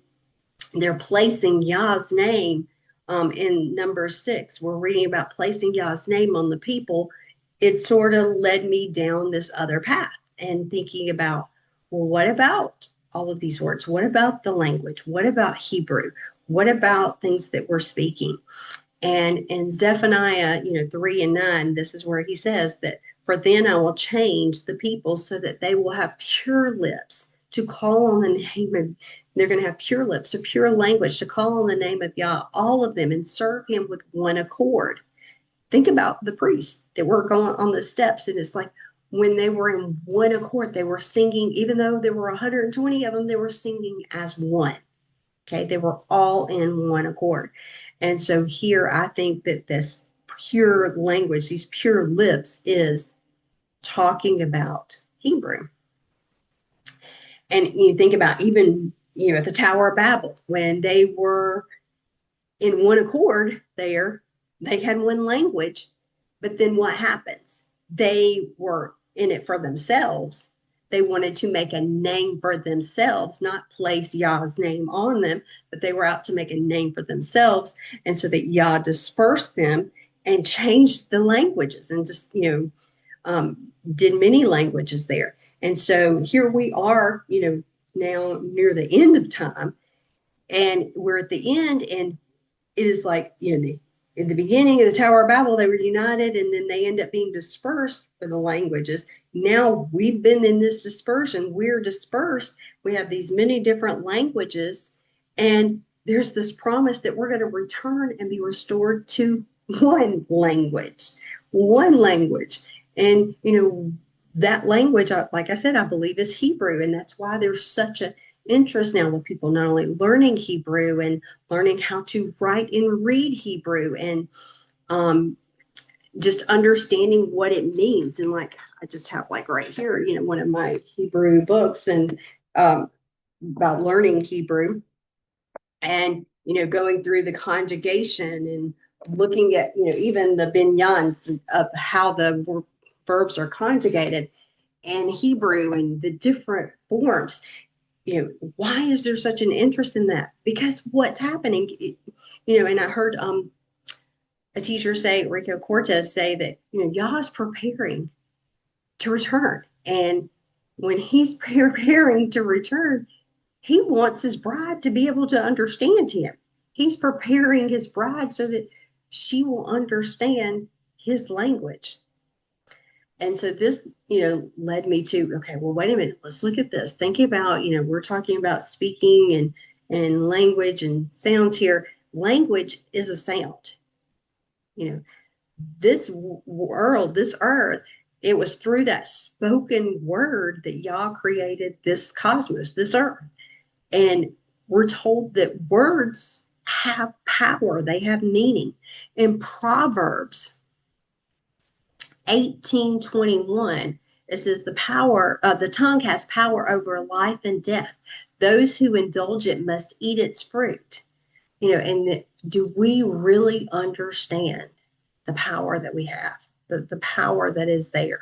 they're placing Yah's name. In number 6, we're reading about placing Yah's name on the people. It sort of led me down this other path and thinking about, well, what about all of these words? What about the language? What about Hebrew? What about things that we're speaking? And in Zephaniah, 3 and 9, this is where he says that, for then I will change the people so that they will have pure lips to call on the name of, they're going to have pure lips, a pure language to call on the name of Yah, all of them, and serve him with one accord. Think about the priests that were going on the steps, and it's like, when they were in one accord, they were singing, even though there were 120 of them, they were singing as one. Okay, they were all in one accord. And so here I think that this pure language, these pure lips, is talking about Hebrew. And you think about even, at the Tower of Babel, when they were in one accord there, they had one language. But then what happens? They were in it for themselves. They wanted to make a name for themselves, not place Yah's name on them, but they were out to make a name for themselves. And so that Yah dispersed them and changed the languages and just, did many languages there. And so here we are, now near the end of time, and we're at the end, and it is like, in the beginning of the Tower of Babel, they were united, and then they end up being dispersed for the languages. Now we've been in this dispersion. We're dispersed. We have these many different languages, and there's this promise that we're going to return and be restored to one language, one language. And, that language, like I said, I believe is Hebrew. And that's why there's such an interest now with people not only learning Hebrew and learning how to write and read Hebrew, and just understanding what it means. And like, I just have like right here, one of my Hebrew books, and about learning Hebrew, and, going through the conjugation and looking at, even the binyans of how the verbs are conjugated in Hebrew and the different forms. Why is there such an interest in that? Because what's happening, and I heard a teacher say, Rico Cortez, say that, Yah's preparing to return. And when he's preparing to return, he wants his bride to be able to understand him. He's preparing his bride so that she will understand his language. And so this, led me to, okay, well, wait a minute, let's look at this. Thinking about, we're talking about speaking and language and sounds here. Language is a sound. This world, this earth, it was through that spoken word that Yah created this cosmos, this earth. And we're told that words have power, they have meaning. In Proverbs 18:21, it says the tongue has power over life and death. Those who indulge it must eat its fruit. And do we really understand the power that we have, the power that is there?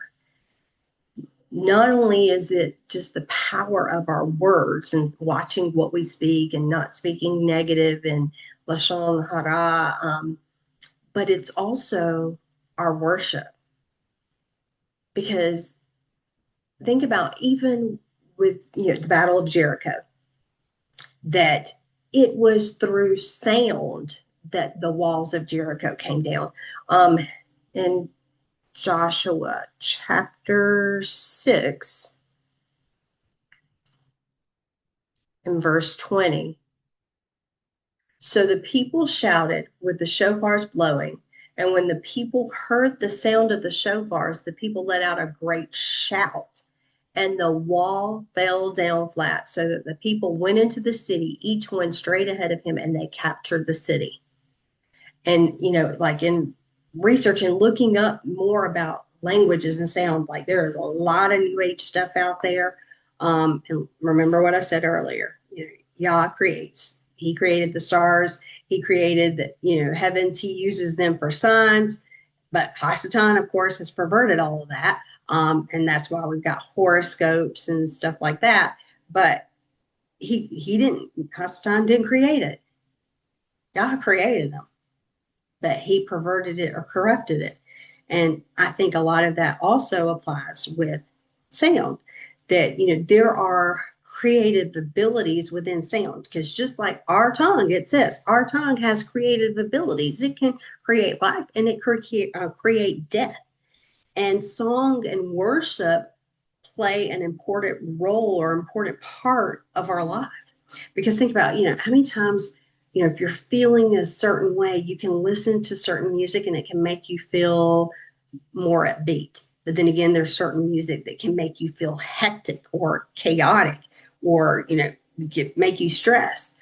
Not only is it just the power of our words and watching what we speak and not speaking negative and lashon hara, but it's also our worship. Because think about, even with the Battle of Jericho, that it was through sound that the walls of Jericho came down. In Joshua chapter 6 and verse 20. So the people shouted with the shofars blowing, and when the people heard the sound of the shofars, the people let out a great shout, and the wall fell down flat, so that the people went into the city, each one straight ahead of him, and they captured the city. And, like in research and looking up more about languages and sound, like there is a lot of New Age stuff out there. And remember what I said earlier, Yah creates. He created the stars. He created the, heavens. He uses them for signs. But Hasatan, of course, has perverted all of that. And that's why we've got horoscopes and stuff like that. But Hasatan didn't create it. Yah created them. But he perverted it or corrupted it. And I think a lot of that also applies with sound, that, there are creative abilities within sound, because just like our tongue, it says our tongue has creative abilities. It can create life and it could create death. And song and worship play an important role or important part of our life. Because think about, how many times, if you're feeling a certain way, you can listen to certain music and it can make you feel more upbeat. But then again, there's certain music that can make you feel hectic or chaotic or, make you stressed.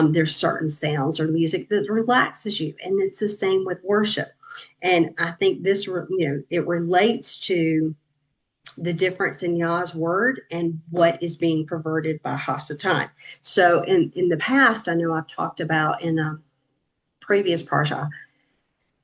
There's certain sounds or music that relaxes you. And it's the same with worship. And I think this, it relates to the difference in Yah's word and what is being perverted by Hasatan. So in the past, I know I've talked about in a previous parsha,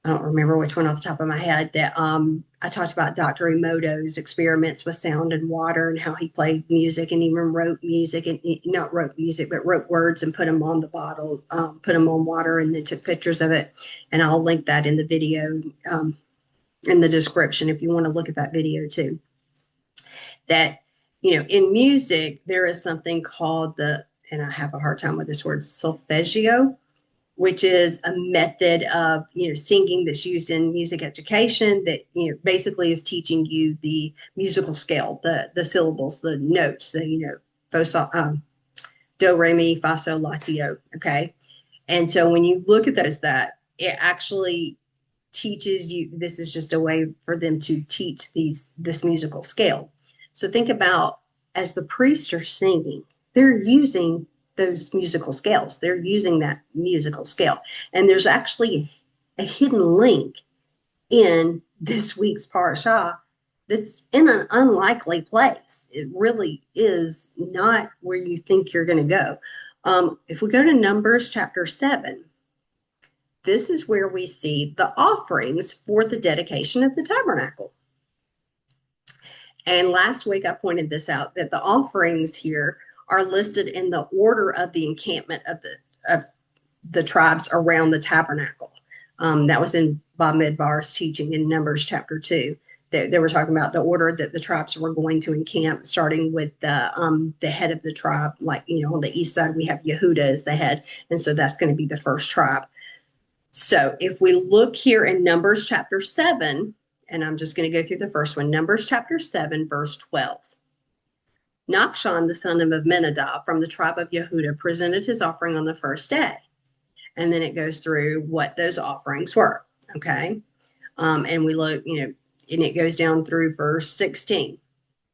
I don't remember which one off the top of my head, that I talked about Dr. Emoto's experiments with sound and water and how he played music and even wrote music and not wrote music, but wrote words and put them on the bottle, put them on water and then took pictures of it. And I'll link that in the video in the description if you want to look at that video too. That, in music, there is something called and I have a hard time with this word, solfeggio, which is a method of, singing that's used in music education that, basically is teaching you the musical scale, the syllables, the notes, do, re, mi, fa, sol, la, ti, do. Okay. And so when you look at those, that it actually teaches you, this is just a way for them to teach this musical scale. So think about, as the priests are singing, they're using those musical scales. They're using that musical scale. And there's actually a hidden link in this week's parsha that's in an unlikely place. It really is not where you think you're going to go. If we go to Numbers chapter 7, this is where we see the offerings for the dedication of the tabernacle. And last week I pointed this out, that the offerings here are listed in the order of the encampment of the tribes around the tabernacle. That was in Bemidbar's teaching in Numbers chapter 2. They were talking about the order that the tribes were going to encamp, starting with the head of the tribe. Like, on the east side, we have Yehuda as the head. And so that's going to be the first tribe. So if we look here in Numbers chapter 7, and I'm just going to go through the first one, Numbers chapter 7, verse 12. Nachshon, the son of Abinadab from the tribe of Yehuda, presented his offering on the first day. And then it goes through what those offerings were. Okay. And we look, and it goes down through verse 16.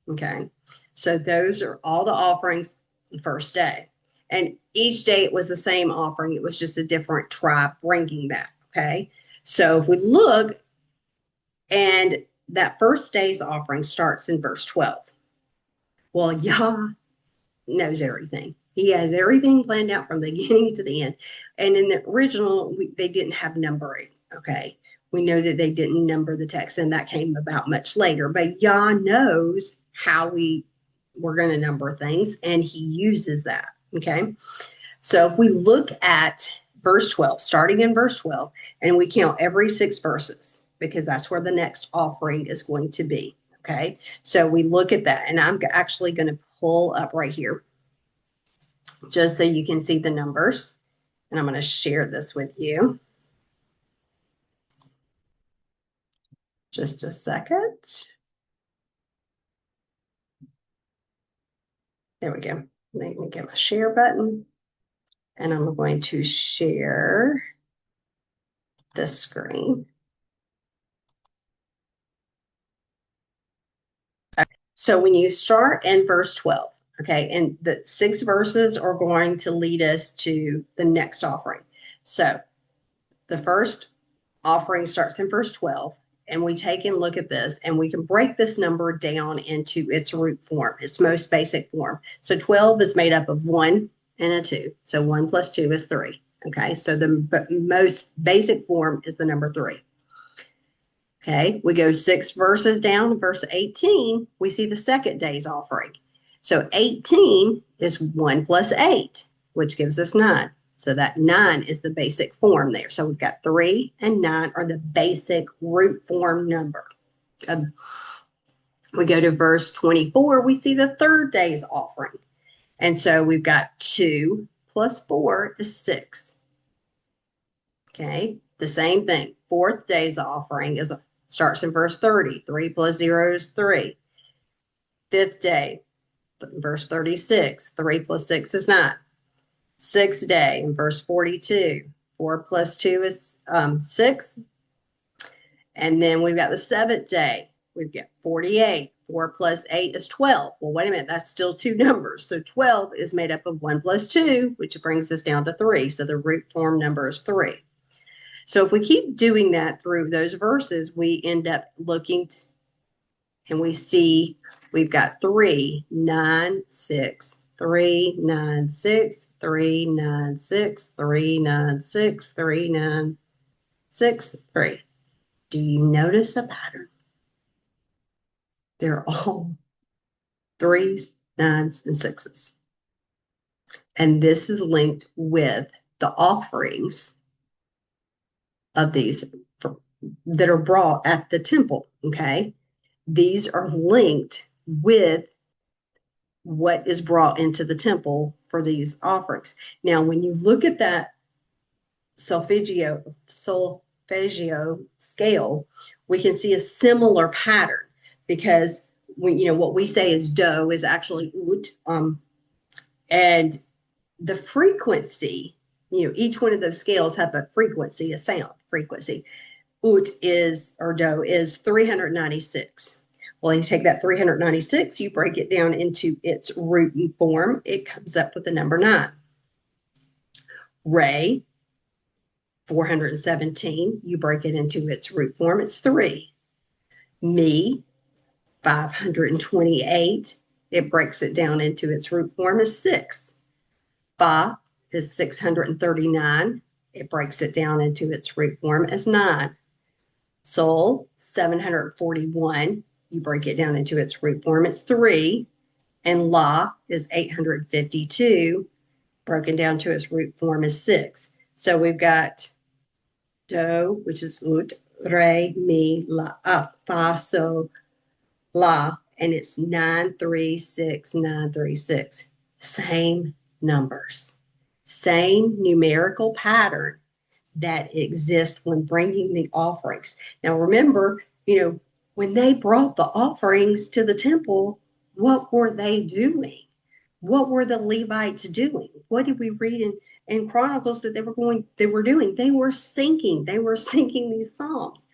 Okay. So those are all the offerings the first day. And each day it was the same offering. It was just a different tribe bringing that. Okay. So if we look, and that first day's offering starts in verse 12. Well, Yah knows everything. He has everything planned out from the beginning to the end. And in the original, they didn't have numbering. Okay. We know that they didn't number the text, and that came about much later. But Yah knows how we're going to number things, and he uses that. Okay. So if we look at verse 12, starting in verse 12, and we count every 6 verses, because that's where the next offering is going to be. Okay. So we look at that, and I'm actually going to pull up right here just so you can see the numbers. And I'm going to share this with you. Just a second. There we go. Let me get my share button. And I'm going to share this screen. So when you start in verse 12, okay, and the 6 verses are going to lead us to the next offering. So the first offering starts in verse 12, and we take and look at this, and we can break this number down into its root form, its most basic form. So 12 is made up of 1 and a 2. So 1 plus 2 is 3. Okay, so the most basic form is the number 3. Okay, we go 6 verses down, verse 18, we see the second day's offering. So 18 is 1 plus 8, which gives us 9. So that 9 is the basic form there. So we've got 3 and 9 are the basic root form number. We go to verse 24, we see the third day's offering. And so we've got 2 plus 4 is 6. Okay, the same thing. Fourth day's offering starts in verse 30. 3 plus 0 is 3. Fifth day, verse 36. 3 plus 6 is 9. Sixth day, in verse 42. 4 plus 2 is 6. And then we've got the seventh day, we've got 48. 4 plus 8 is 12. Well, wait a minute, that's still two numbers. So 12 is made up of 1 plus 2, which brings us down to 3. So the root form number is 3. So if we keep doing that through those verses, we end up looking and we see we've got 3, 9, 6, 3, 9, 6, 3, 9, 6, 3, 9, 6, 3, 9, 6, 3. Do you notice a pattern? They're all 3s, 9s, and 6s. And this is linked with the offerings of these that are brought at the temple. Okay. These are linked with what is brought into the temple for these offerings. Now, when you look at that solfeggio scale, we can see a similar pattern because what we say is do is actually ut, and the frequency, each one of those scales have a frequency, a sound frequency. Ut is, or do is 396. Well, you take that 396, you break it down into its root and form, it comes up with the number 9. Re, 417, you break it into its root form, it's 3. Mi, 528, it breaks it down into its root form is 6. Fa is 639, it breaks it down into its root form as 9. Sol, 741, you break it down into its root form, it's 3. And La is 852, broken down to its root form is 6. So we've got Do, which is Ut, Re, Mi, La, Fa, So, La, and it's 936, 936. Same numbers, same numerical pattern that exist when bringing the offerings. Now, remember, when they brought the offerings to the temple, what were they doing? What were the Levites doing? What did we read in Chronicles that they were doing? They were singing. They were singing these psalms.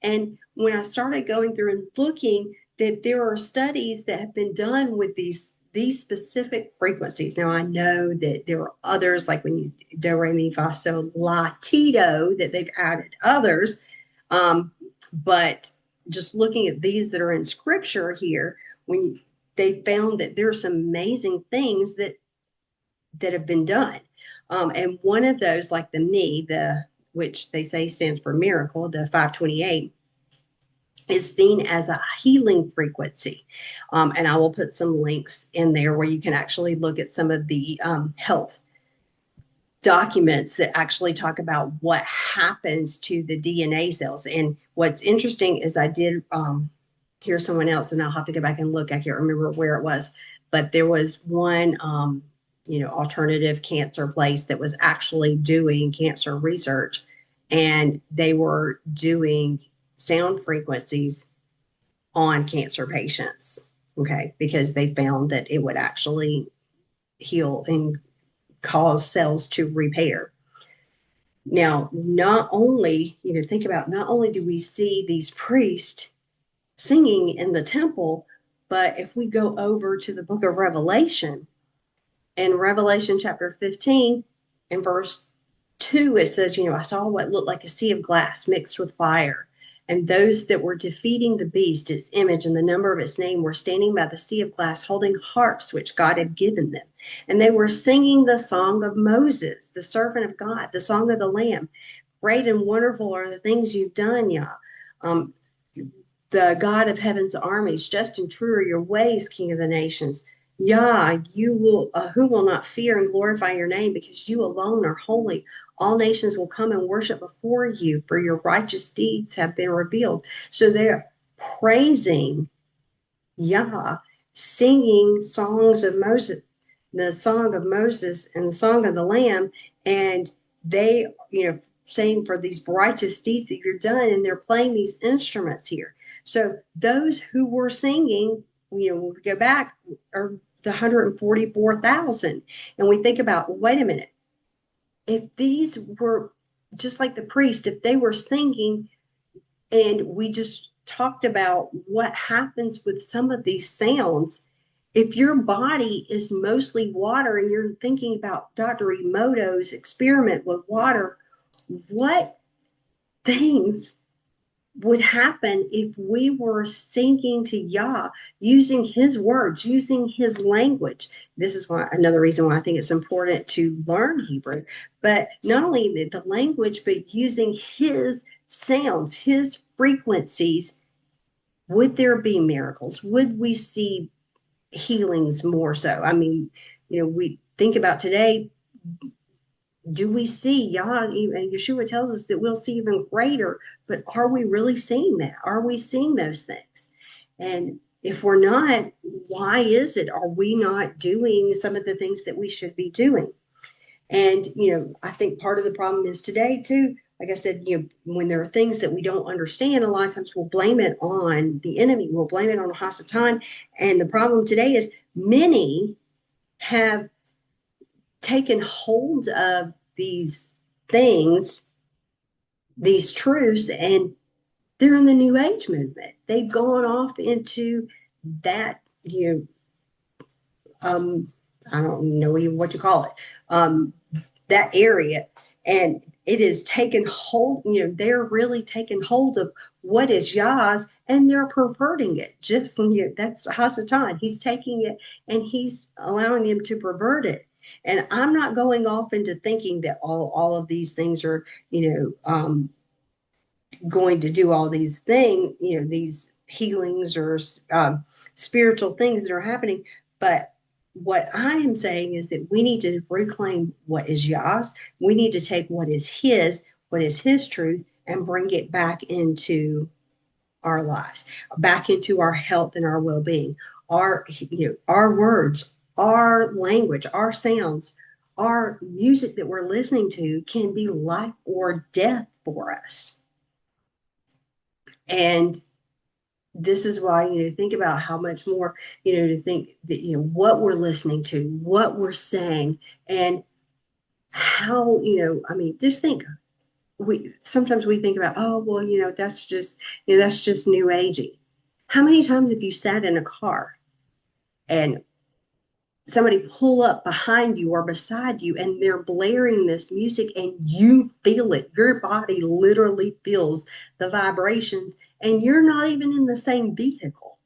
And when I started going through and looking, that there are studies that have been done with these specific frequencies. Now I know that there are others, like when you do re mi fa so la ti do, that they've added others. But just looking at these that are in scripture here, they found that there are some amazing things that have been done. And one of those, like the mi, which they say stands for miracle, the 528, is seen as a healing frequency. And I will put some links in there where you can actually look at some of the health documents that actually talk about what happens to the DNA cells. And what's interesting is I did hear someone else, and I'll have to go back and look. I can't remember where it was, but there was one alternative cancer place that was actually doing cancer research, and they were doing sound frequencies on cancer patients, okay, because they found that it would actually heal and cause cells to repair. Now, not only, think about, not only do we see these priests singing in the temple, but if we go over to the book of Revelation, in Revelation chapter 15 and verse 2, it says, I saw what looked like a sea of glass mixed with fire. And those that were defeating the beast, its image, and the number of its name were standing by the sea of glass, holding harps which God had given them. And they were singing the song of Moses, the servant of God, the song of the Lamb. Great and wonderful are the things you've done, Yah. The God of heaven's armies, just and true are your ways, King of the nations. Yah, you will, who will not fear and glorify your name, because you alone are holy. All nations will come and worship before you, for your righteous deeds have been revealed. So they're praising Yah, singing songs of Moses, the song of Moses and the song of the Lamb, and they, saying for these righteous deeds that you're done, and they're playing these instruments here. So those who were singing, when we go back, are the 144,000. And we think about, wait a minute, if these were just like the priest, if they were singing and we just talked about what happens with some of these sounds. If your body is mostly water and you're thinking about Dr. Emoto's experiment with water, what things would happen if we were singing to Yah, using his words, using his language? This is why another reason why I think it's important to learn Hebrew, but not only the language, but using his sounds, his frequencies. Would there be miracles? Would we see healings more so? I mean, we think about today, do we see Yah? And Yeshua tells us that we'll see even greater, but are we really seeing that? Are we seeing those things? And if we're not, why is it? Are we not doing some of the things that we should be doing? And, I think part of the problem is today too, like I said, when there are things that we don't understand, a lot of times we'll blame it on the enemy. We'll blame it on Hasatan. And the problem today is many have taken hold of these things, these truths, and they're in the New Age movement. They've gone off into that, I don't know even what you call it, that area. And it is taken hold, they're really taking hold of what is Yah's, and they're perverting it. Just, that's Hasatan. He's taking it and he's allowing them to pervert it. And I'm not going off into thinking that all of these things are, going to do all these things, these healings or spiritual things that are happening. But what I am saying is that we need to reclaim what is Yah's. We need to take what is his truth, and bring it back into our lives, back into our health and our well-being, our words, our language, our sounds, our music that we're listening to can be life or death for us. And this is why, think about how much more, to think that, what we're listening to, what we're saying, and how, just think, sometimes we think about, oh, well, that's just, that's just new agey. How many times have you sat in a car and somebody pull up behind you or beside you and they're blaring this music and you feel it? Your body literally feels the vibrations, and you're not even in the same vehicle.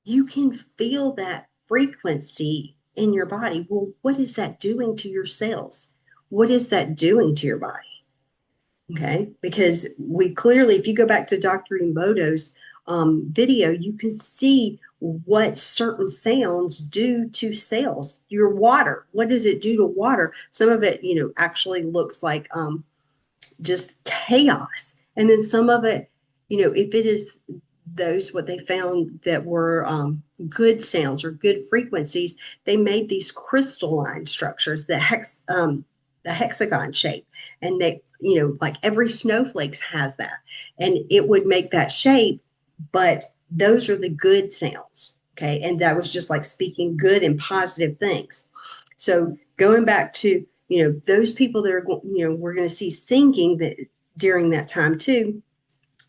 You can feel that frequency in your body. Well, what is that doing to your cells? What is that doing to your body? Okay, because we clearly, if you go back to Dr. Emoto's video, you can see what certain sounds do to cells. Your water, what does it do to water? Some of it, actually looks like just chaos. And then some of it, if it is those, what they found that were good sounds or good frequencies, they made these crystalline structures, the hexagon shape. And they, like every snowflake has that. And it would make that shape, but those are the good sounds. Okay. And that was just like speaking good and positive things. So going back to, those people that are, we're going to see singing that during that time too,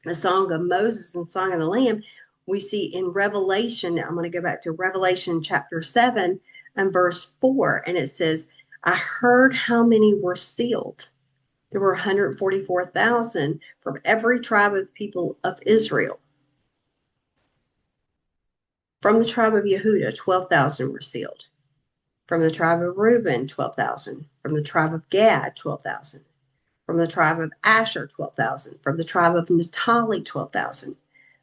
the Song of Moses and Song of the Lamb, we see in Revelation. I'm going to go back to Revelation chapter 7 and verse 4. And it says, I heard how many were sealed. There were 144,000 from every tribe of people of Israel. From the tribe of Yehuda, 12,000 were sealed. From the tribe of Reuben, 12,000. From the tribe of Gad, 12,000. From the tribe of Asher, 12,000. From the tribe of Naphtali, 12,000.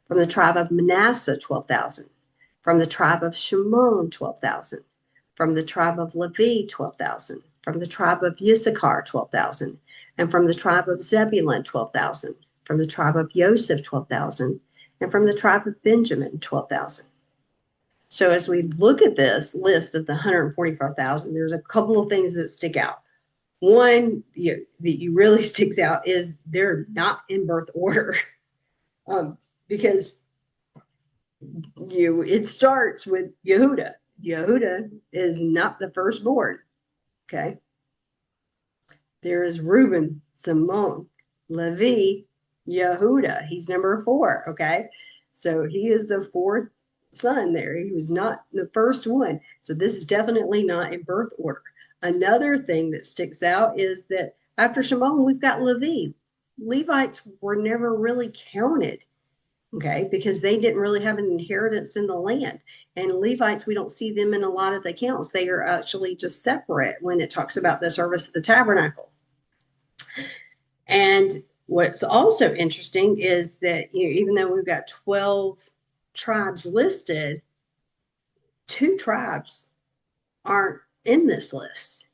From the tribe of Manasseh, 12,000. From the tribe of Shimon, 12,000. From the tribe of Levi, 12,000. From the tribe of Issachar, 12,000. And from the tribe of Zebulun, 12,000. From the tribe of Joseph, 12,000. And from the tribe of Benjamin, 12,000. So as we look at this list of the 144,000, there's a couple of things that stick out. One that you really sticks out is they're not in birth order, because it starts with Yehuda. Yehuda is not the firstborn. Okay. There is Reuben, Simon, Levi, Yehuda. He's number 4. Okay. So he is the 4th son there. He was not the first one. So this is definitely not in birth order. Another thing that sticks out is that after Shimon, we've got Levi. Levites were never really counted, okay, because they didn't really have an inheritance in the land. And Levites, we don't see them in a lot of the accounts. They are actually just separate when it talks about the service of the tabernacle. And what's also interesting is that, even though we've got 12 tribes listed, 2 tribes aren't in this list,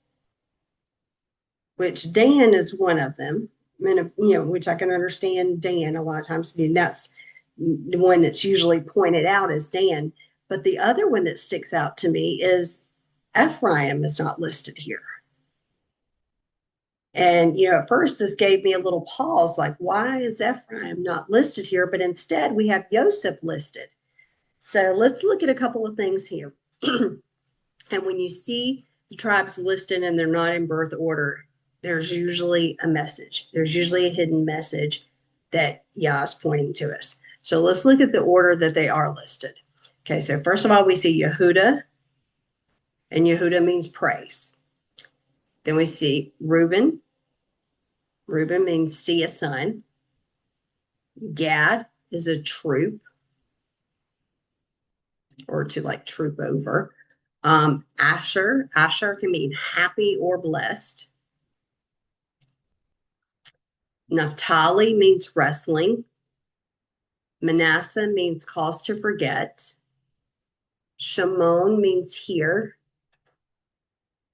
which Dan is one of them. And, which I can understand Dan a lot of times. And that's the one that's usually pointed out as Dan. But the other one that sticks out to me is Ephraim is not listed here. And, at first this gave me a little pause, like, why is Ephraim not listed here? But instead we have Joseph listed. So let's look at a couple of things here. And when you see the tribes listed and they're not in birth order, there's usually a message. There's usually a hidden message that Yah is pointing to us. So let's look at the order that they are listed. Okay, so first of all, we see Yehuda, and Yehuda means praise. Then we see Reuben. Reuben means see a son. Gad is a troop, or to like troop over. Asher can mean happy or blessed. Naphtali means wrestling. Manasseh means cause to forget. Shimon means hear.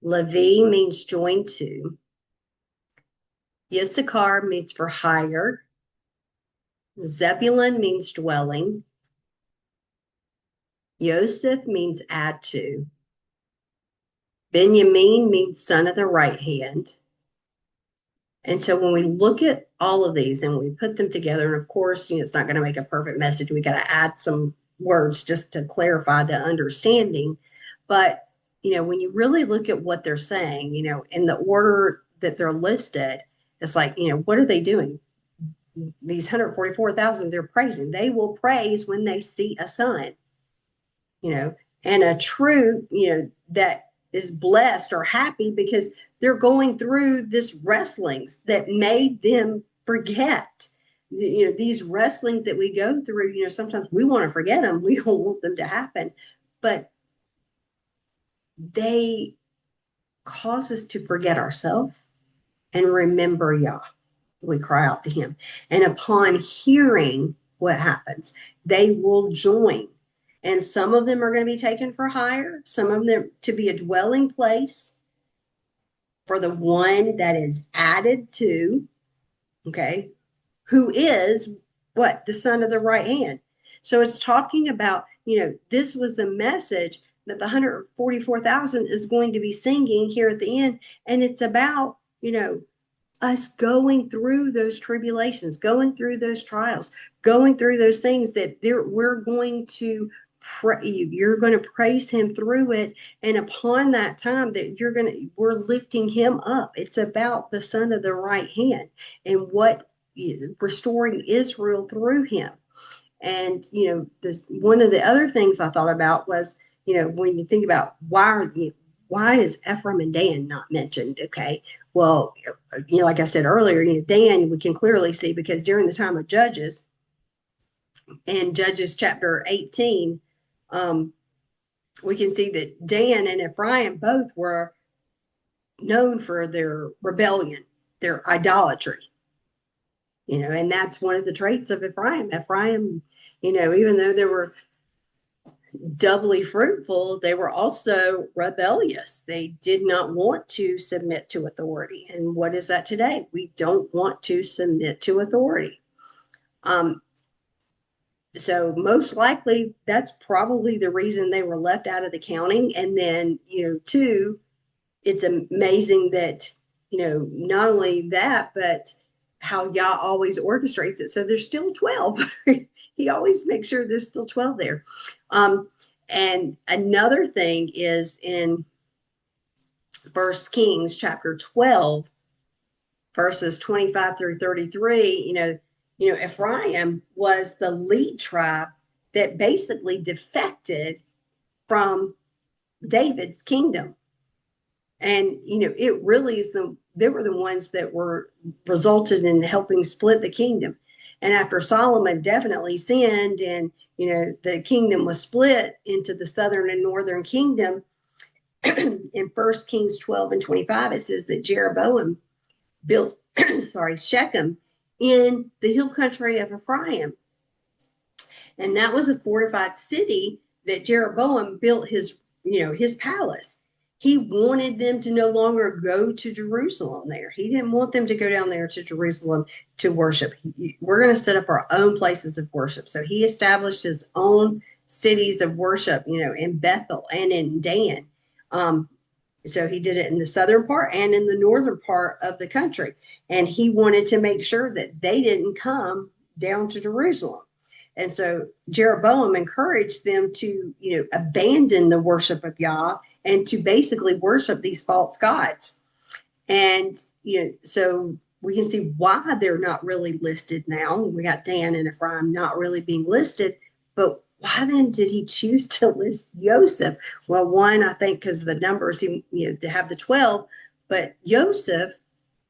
Levi means join to. Issachar means for hire. Zebulun means dwelling. Joseph means add to. Benjamin means son of the right hand. And so when we look at all of these and we put them together, and of course, it's not going to make a perfect message. We got to add some words just to clarify the understanding. But, when you really look at what they're saying, in the order that they're listed, it's like, what are they doing? These 144,000, they're praising. They will praise when they see a son, and a true, that is blessed or happy because they're going through this wrestlings that made them forget. These wrestlings that we go through, sometimes we want to forget them. We don't want them to happen, but they cause us to forget ourselves and remember Yah. We cry out to him. And upon hearing what happens, they will join. And some of them are going to be taken for hire, some of them to be a dwelling place for the one that is added to, okay, who is what? The son of the right hand. So it's talking about, this was a message that the 144,000 is going to be singing here at the end. And it's about, us going through those tribulations, going through those trials, going through those things that we're going to you're going to praise him through it. And upon that time that we're lifting him up. It's about the son of the right hand and what restoring Israel through him. And, one of the other things I thought about was, when you think about why is Ephraim and Dan not mentioned? Okay. Well, like I said earlier, Dan, we can clearly see because during the time of Judges, in Judges chapter 18, we can see that Dan and Ephraim both were known for their rebellion, their idolatry. And that's one of the traits of Ephraim. Ephraim, even though they were doubly fruitful, they were also rebellious. They did not want to submit to authority. And what is that today? We don't want to submit to authority. So most likely that's probably the reason they were left out of the counting. And then, two, it's amazing that, not only that, but how Yah always orchestrates it. So there's still 12. He always makes sure there's still 12 there. And another thing is in 1 Kings chapter 12, verses 25 through 33, Ephraim was the lead tribe that basically defected from David's kingdom. And, it really is they were the ones that were resulted in helping split the kingdom. And after Solomon definitely sinned and, the kingdom was split into the southern and northern kingdom, in 1 Kings 12 and 25, it says that Jeroboam built, Shechem in the hill country of Ephraim. And that was a fortified city that Jeroboam built his palace. He wanted them to no longer go to Jerusalem there. He didn't want them to go down there to Jerusalem to worship. We're going to set up our own places of worship. So he established his own cities of worship, in Bethel and in Dan. So he did it in the southern part and in the northern part of the country. And he wanted to make sure that they didn't come down to Jerusalem. And so Jeroboam encouraged them to, abandon the worship of Yah and to basically worship these false gods. And, so we can see why they're not really listed now. We got Dan and Ephraim not really being listed, but why then did he choose to list Joseph? Well, one, I think because of the numbers, to have the 12, but Joseph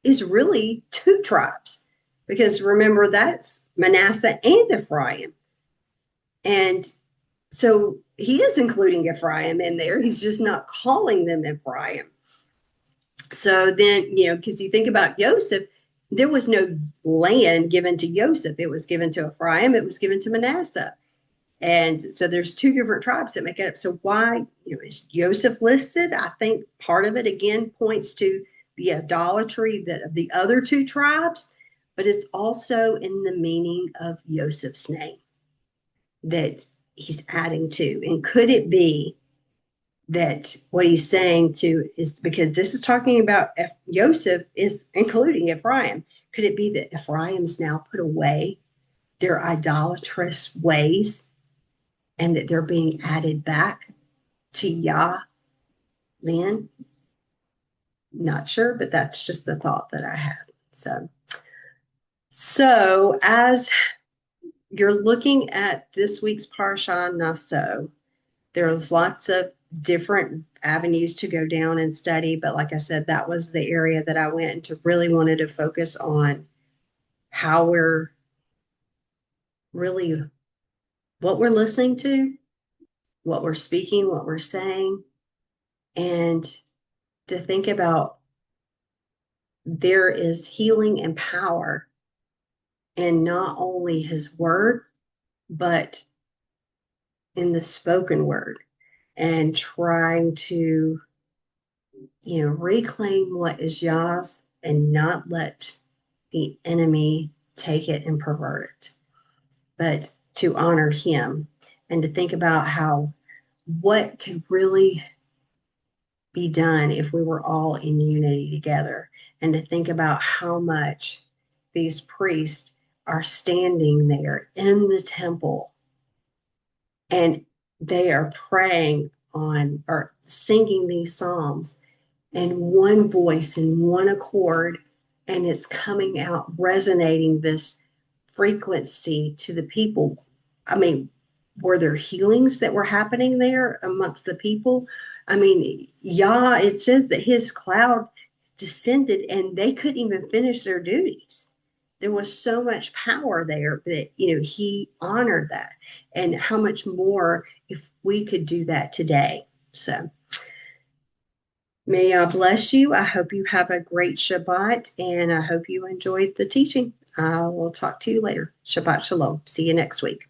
is really two tribes, because remember, that's Manasseh and Ephraim. And so he is including Ephraim in there. He's just not calling them Ephraim. So then, because you think about Joseph, there was no land given to Joseph. It was given to Ephraim. It was given to Manasseh. And so there's two different tribes that make it up. So why, is Joseph listed? I think part of it, again, points to the idolatry of the other two tribes, but it's also in the meaning of Joseph's name that he's adding to. And could it be that what he's saying to is because this is talking about Joseph is including Ephraim? Could it be that Ephraim's now put away their idolatrous ways and that they're being added back to Yah then? Not sure, but that's just the thought that I had. So as you're looking at this week's parsha Naso, there's lots of different avenues to go down and study. But like I said, that was the area that I went into, really wanted to focus on how we're really, what we're listening to, what we're speaking, what we're saying, and to think about there is healing and power in not only his word, but in the spoken word, and trying to, reclaim what is Yah's and not let the enemy take it and pervert it, but to honor him and to think about what could really be done if we were all in unity together, and to think about how much these priests are standing there in the temple and they are praying on or singing these psalms in one voice, in one accord, and it's coming out, resonating this frequency to the people. I mean, were there healings that were happening there amongst the people? I mean, Yah, it says that his cloud descended and they couldn't even finish their duties. There was so much power there that, he honored that. And how much more if we could do that today. So may Yah bless you. I hope you have a great Shabbat, and I hope you enjoyed the teaching. I will talk to you later. Shabbat Shalom. See you next week.